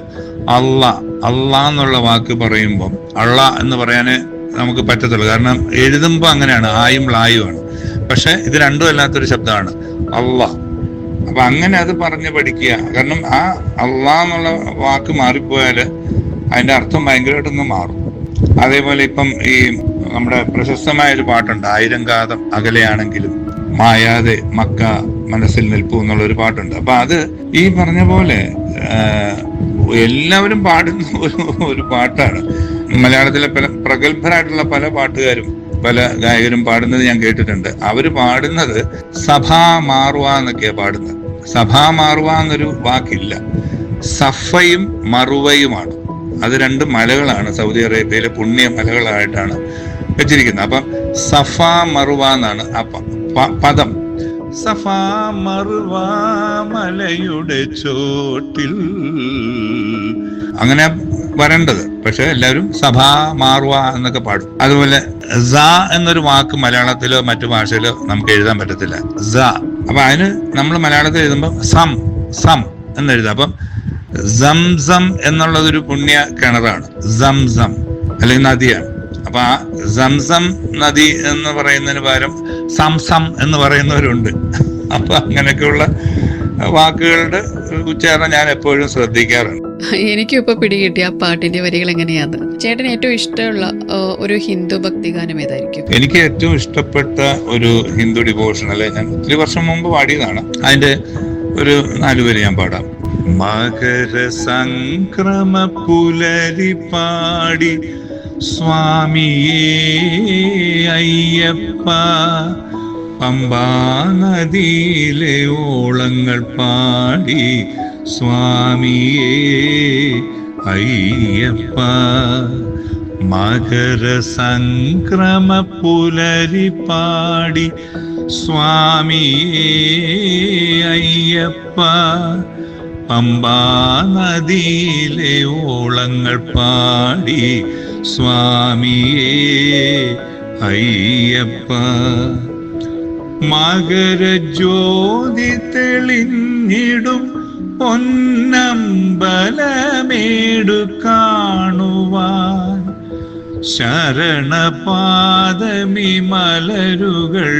അള്ളാ എന്നുള്ള വാക്ക് പറയുമ്പം അള്ള എന്ന് പറയാനേ നമുക്ക് പറ്റത്തുള്ളൂ. കാരണം എഴുതുമ്പോൾ അങ്ങനെയാണ്, ആയും ലായുമാണ്. പക്ഷെ ഇത് രണ്ടും അല്ലാത്തൊരു ശബ്ദമാണ് അള്ളാ. അപ്പൊ അങ്ങനെ അത് പറഞ്ഞ് പഠിക്കുക. കാരണം ആ അള്ളാ എന്നുള്ള വാക്ക് മാറിപ്പോയാൽ അതിന്റെ അർത്ഥം ഭയങ്കരമായിട്ടൊന്ന് മാറും. അതേപോലെ ഇപ്പം ഈ നമ്മുടെ പ്രശസ്തമായ ഒരു പാട്ടുണ്ട്, 1000 കാതം അകലെയാണെങ്കിലും മായാതെ മക്ക മനസ്സിൽ നിൽപ്പു എന്നുള്ളൊരു പാട്ടുണ്ട്. അപ്പൊ അത് ഈ പറഞ്ഞ പോലെ എല്ലാവരും പാടുന്ന ഒരു പാട്ടാണ്. മലയാളത്തിലെ പല പ്രഗത്ഭരായിട്ടുള്ള പല പാട്ടുകാരും പല ഗായകരും പാടുന്നത് ഞാൻ കേട്ടിട്ടുണ്ട്. അവര് പാടുന്നത് സഭാ മാറുവ എന്നൊക്കെയാ പാടുന്നത്. സഭാ മാറുവ എന്നൊരു വാക്കില്ല, സഫയും മറുവയുമാണ്. അത് 2 മലകളാണ്, സൗദി അറേബ്യയിലെ പുണ്യ മലകളായിട്ടാണ് വെച്ചിരിക്കുന്നത്. അപ്പം സഫ മറുവ എന്നാണ് ആ പദം. സഫാ മർവ മലയുടെ ചോട്ടിൽ, അങ്ങനെ വരേണ്ടത്. പക്ഷെ എല്ലാവരും സഭാ മാർവ എന്നൊക്കെ പാടും. അതുപോലെ സ എന്നൊരു വാക്ക് മലയാളത്തിലോ മറ്റു ഭാഷയിലോ നമുക്ക് എഴുതാൻ പറ്റത്തില്ല. സ, അപ്പൊ അതിന് നമ്മൾ മലയാളത്തിൽ എഴുതുമ്പോൾ സം സം എന്നെഴുതാം. അപ്പം സംസം എന്നുള്ളതൊരു പുണ്യ കിണറാണ്, സംസം അല്ലെങ്കിൽ നദിയാണ്. അപ്പൊ ആ സംസം നദി എന്ന് പറയുന്നതിന് പകരം സംസം എന്ന് പറയുന്നവരുണ്ട്. അപ്പൊ അങ്ങനെയൊക്കെയുള്ള വാക്കുകളുടെ ഉച്ചാരണം ഞാൻ എപ്പോഴും ശ്രദ്ധിക്കാറുണ്ട്. എനിക്കും ഇപ്പൊ പിടികിട്ടിയ ആ പാട്ടിന്റെ വരികൾ എങ്ങനെയാണ്? ചേട്ടന് ഏറ്റവും ഇഷ്ടമുള്ള ഒരു ഹിന്ദു ഭക്തി ഗാനം ഏതായിരിക്കും? എനിക്ക് ഏറ്റവും ഇഷ്ടപ്പെട്ട ഒരു ഹിന്ദു ഡിവോഷണൽ ഞാൻ ഒത്തിരി വർഷം മുമ്പ് പാടിയതാണ്. അതിന്റെ ഒരു 4 വരി ഞാൻ പാടാം. മകര സംക്രമ പുലരി പാടി സ്വാമിയേ അയ്യപ്പ, പമ്പാ നദിയിലെ ഓളങ്ങൾ പാടി സ്വാമിയേ അയ്യപ്പ. മകര സംക്രമ പുലരി പാടി സ്വാമിയേ അയ്യപ്പ, പമ്പാ നദിയിലെ ഓളങ്ങൾ പാടി സ്വാമിയേ അയ്യപ്പ. മകരജ്യോതി തെളിഞ്ഞിടും പൊന്നമ്പലമേടു കാണുവാൻ, ശരണപാദമി മലരുകൾ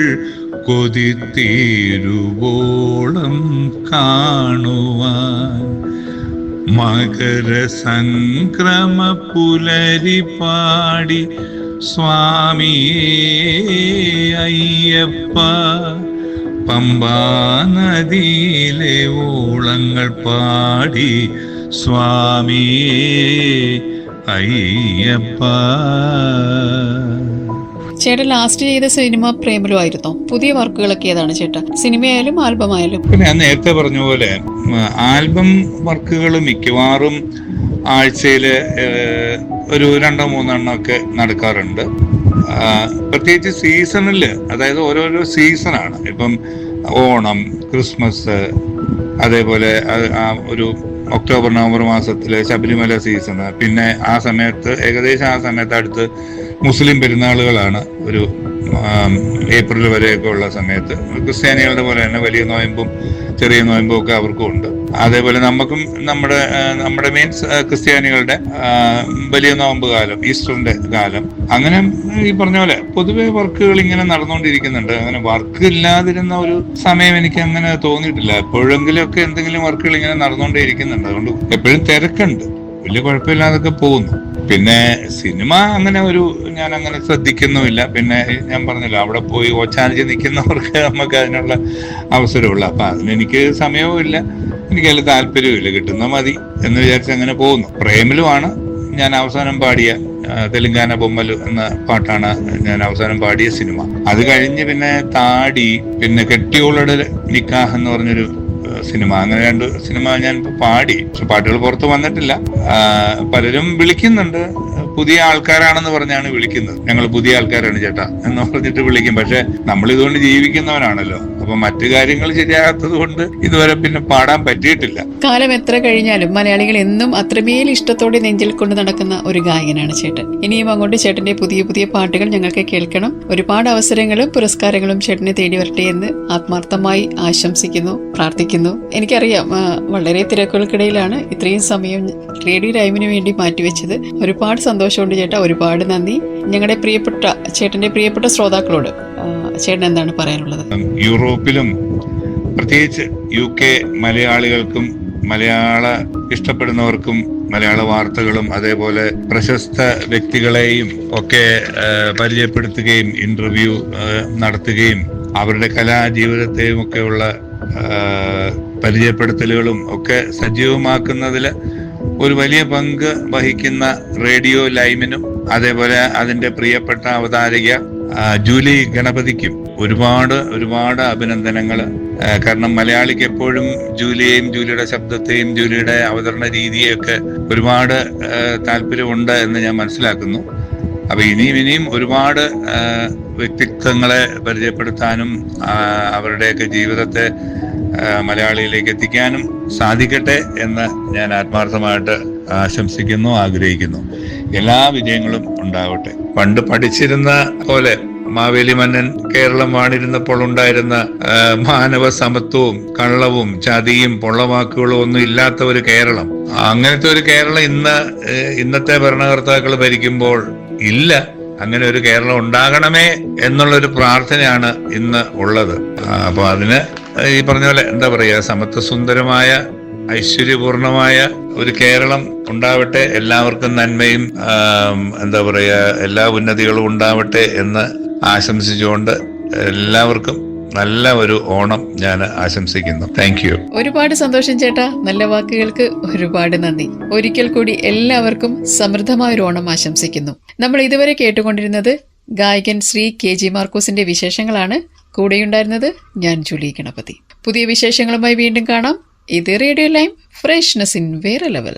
കൊതിത്തീരുവോളം കാണുവാൻ. മകര സംക്രമ പുലരി പാടി സ്വാമിയേ അയ്യപ്പ, പമ്പാ നദിയിലെ ഓളങ്ങൾ പാടി സ്വാമിയേ അയ്യപ്പ. ചേട്ടൻ ലാസ്റ്റ് ചെയ്ത സിനിമ പ്രേമലു ആയിരുന്നോ? പുതിയ വർക്കുകളൊക്കെ ഏതാണ് ചേട്ടാ? സിനിമയായാലും ആൽബം ആയാലും? പിന്നെ ഞാൻ നേരത്തെ പറഞ്ഞ പോലെ ആൽബം വർക്കുകൾ മിക്കവാറും ആഴ്ചയില് ഒരു 2-3 ഒക്കെ നടക്കാറുണ്ട്. പ്രത്യേകിച്ച് സീസണില്, അതായത് ഓരോരോ സീസണാണ്. ഇപ്പം ഓണം, ക്രിസ്മസ്, അതേപോലെ ഒരു ഒക്ടോബർ നവംബർ മാസത്തിലെ ശബരിമല സീസണ്, പിന്നെ ആ സമയത്ത് ഏകദേശം ആ സമയത്ത് അടുത്ത് മുസ്ലിം പെരുന്നാളുകളാണ്. ഒരു ഏപ്രിൽ വരെയൊക്കെ ഉള്ള സമയത്ത് ക്രിസ്ത്യാനികളുടെ പോലെ തന്നെ വലിയ നോയമ്പും ചെറിയ നോയമ്പും ഒക്കെ അവർക്കും ഉണ്ട്. അതേപോലെ നമുക്കും നമ്മുടെ മീൻസ് ക്രിസ്ത്യാനികളുടെ വലിയ നോമ്പ് കാലം, ഈസ്റ്ററിന്റെ കാലം, അങ്ങനെ ഈ പറഞ്ഞ പോലെ പൊതുവെ വർക്കുകൾ ഇങ്ങനെ നടന്നുകൊണ്ടിരിക്കുന്നുണ്ട്. അങ്ങനെ വർക്ക് ഇല്ലാതിരുന്ന ഒരു സമയം എനിക്ക് അങ്ങനെ തോന്നിയിട്ടില്ല. എപ്പോഴെങ്കിലും ഒക്കെ എന്തെങ്കിലും വർക്കുകൾ ഇങ്ങനെ നടന്നുകൊണ്ടേ ഇരിക്കുന്നുണ്ട്. അതുകൊണ്ട് എപ്പോഴും തിരക്കുണ്ട്, വലിയ കുഴപ്പമില്ലാതൊക്കെ പോകുന്നു. പിന്നെ സിനിമ അങ്ങനെ ഞാൻ അങ്ങനെ ശ്രദ്ധിക്കുന്നുമില്ല. പിന്നെ ഞാൻ പറഞ്ഞല്ലോ, അവിടെ പോയി ഓച്ചാനിച്ച് നിൽക്കുന്നവർക്ക് നമുക്ക് അതിനുള്ള അവസരമുള്ളു. അപ്പൊ അതിനെനിക്ക് സമയവും ഇല്ല, എനിക്കതിൽ താല്പര്യവും ഇല്ല. കിട്ടുന്ന മതി എന്ന് വിചാരിച്ച് അങ്ങനെ പോകുന്നു. പ്രേമലുമാണ് ഞാൻ അവസാനം പാടിയ തെലുങ്കാന ബൊമ്മലു എന്ന പാട്ടാണ് ഞാൻ അവസാനം പാടിയ സിനിമ. അത് കഴിഞ്ഞ് പിന്നെ താടി, പിന്നെ കെട്ടിയോളുടെ നിക്കാഹ് എന്ന് പറഞ്ഞൊരു സിനിമ, അങ്ങനെ 2 സിനിമ ഞാൻ പാടി. പക്ഷെ പാട്ടുകൾ പുറത്ത് വന്നിട്ടില്ല. പലരും വിളിക്കുന്നുണ്ട്, പുതിയ ആൾക്കാരാണെന്ന് പറഞ്ഞാണ് വിളിക്കുന്നത്. ഞങ്ങൾ പുതിയ ആൾക്കാരാണ് ചേട്ടാ എന്ന് പറഞ്ഞിട്ട് വിളിക്കും. പക്ഷെ നമ്മൾ ഇതുകൊണ്ട് ജീവിക്കുന്നവരാണല്ലോ. അപ്പൊ മറ്റു കാര്യങ്ങൾ ശരിയാകാത്തത് കൊണ്ട് ഇതുവരെ പിന്നെ പാടാൻ പറ്റിയിട്ടില്ല. കാലം എത്ര കഴിഞ്ഞാലും മലയാളികൾ എന്നും അത്രമേൽ ഇഷ്ടത്തോടെ നെഞ്ചിൽ കൊണ്ട് നടക്കുന്ന ഒരു ഗായകനാണ് ചേട്ടൻ. ഇനിയും അങ്ങോട്ട് ചേട്ടന്റെ പുതിയ പുതിയ പാട്ടുകൾ ഞങ്ങൾക്ക് കേൾക്കണം. ഒരുപാട് അവസരങ്ങളും പുരസ്കാരങ്ങളും ചേട്ടനെ തേടി വരട്ടെ എന്ന് ആത്മാർത്ഥമായി ആശംസിക്കുന്നു, പ്രാർത്ഥിക്കുന്നു. എനിക്കറിയാം വളരെ തിരക്കുകൾക്കിടയിലാണ് ഇത്രയും സമയം റേഡിയോ ടൈമിന് വേണ്ടി മാറ്റിവെച്ചത്. ഒരുപാട് സന്തോഷമുണ്ട് ചേട്ടാ, ഒരുപാട് നന്ദി. ഞങ്ങളുടെ ചേട്ടന്റെ പ്രിയപ്പെട്ട ശ്രോതാക്കളോട് ചേട്ടൻ എന്താണ് പറയാനുള്ളത്? യൂറോപ്പിലും പ്രത്യേകിച്ച് UK മലയാളികൾക്കും മലയാള ഇഷ്ടപ്പെടുന്നവർക്കും മലയാള വാർത്തകളും അതേപോലെ പ്രശസ്ത വ്യക്തികളെയും ഒക്കെ പരിചയപ്പെടുത്തുകയും ഇന്റർവ്യൂ നടത്തുകയും അവരുടെ കലാജീവിതത്തെയും ഒക്കെയുള്ള പരിചയപ്പെടുത്തലുകളും ഒക്കെ സജീവമാക്കുന്നതിൽ ഒരു വലിയ പങ്ക് വഹിക്കുന്ന റേഡിയോ ലൈമിനും അതേപോലെ അതിന്റെ പ്രിയപ്പെട്ട അവതാരിക ജൂലി ഗണപതിക്കും ഒരുപാട് അഭിനന്ദനങ്ങൾ. കാരണം മലയാളിക്ക് എപ്പോഴും ജൂലിയെയും ജൂലിയുടെ ശബ്ദത്തെയും ജൂലിയുടെ അവതരണ രീതിയെയൊക്കെ ഒരുപാട് താല്പര്യമുണ്ട് എന്ന് ഞാൻ മനസ്സിലാക്കുന്നു. അപ്പൊ ഇനിയും ഒരുപാട് വ്യക്തിത്വങ്ങളെ പരിചയപ്പെടുത്താനും അവരുടെയൊക്കെ ജീവിതത്തെ മലയാളിയിലേക്ക് എത്തിക്കാനും സാധിക്കട്ടെ എന്ന് ഞാൻ ആത്മാർത്ഥമായിട്ട് ആശംസിക്കുന്നു, ആഗ്രഹിക്കുന്നു. എല്ലാ വിജയങ്ങളും ഉണ്ടാവട്ടെ. പണ്ട് പഠിച്ചിരുന്ന പോലെ മാവേലി മന്നൻ കേരളം വാണിരുന്നപ്പോൾ ഉണ്ടായിരുന്ന മാനവ സമത്വവും കള്ളവും ചതിയും പൊള്ളവാക്കുകളും ഒന്നും ഇല്ലാത്ത ഒരു കേരളം, അങ്ങനത്തെ ഒരു കേരളം ഇന്നത്തെ ഭരണകർത്താക്കൾ ഭരിക്കുമ്പോൾ ഇല്ല. അങ്ങനെ ഒരു കേരളം ഉണ്ടാകണമേ എന്നുള്ളൊരു പ്രാർത്ഥനയാണ് ഇന്ന് ഉള്ളത്. അപ്പൊ അതിന് ഈ പറഞ്ഞ പോലെ എന്താ പറയുക, സമത്വസുന്ദരമായ ഐശ്വര്യപൂർണമായ ഒരു കേരളം ഉണ്ടാവട്ടെ, എല്ലാവർക്കും നന്മയും എന്താ പറയുക എല്ലാ ഉന്നതികളും ഉണ്ടാവട്ടെ എന്ന് ആശംസിച്ചുകൊണ്ട് എല്ലാവർക്കും നല്ല ഒരു ഓണം ഞാൻ ആശംസിക്കുന്നു. Thank you. ഒരുപാട് സന്തോഷം ചേട്ടാ, നല്ല വാക്കുകൾക്ക് ഒരുപാട് നന്ദി. ഒരിക്കൽ കൂടി എല്ലാവർക്കും സമൃദ്ധമായ ഒരു ഓണം ആശംസിക്കുന്നു. നമ്മൾ ഇതുവരെ കേട്ടുകൊണ്ടിരുന്നത് ഗായകൻ ശ്രീ KG മാർക്കോസിന്റെ വിശേഷങ്ങളാണ്. കൂടെയുണ്ടായിരുന്നത് ഞാൻ ജൂലി ഗണപതി. പുതിയ വിശേഷങ്ങളുമായി വീണ്ടും കാണാം. ഇത് റേഡിയോ ലൈം, ഫ്രഷ്നെസ് ഇൻ വേറെ ലെവൽ.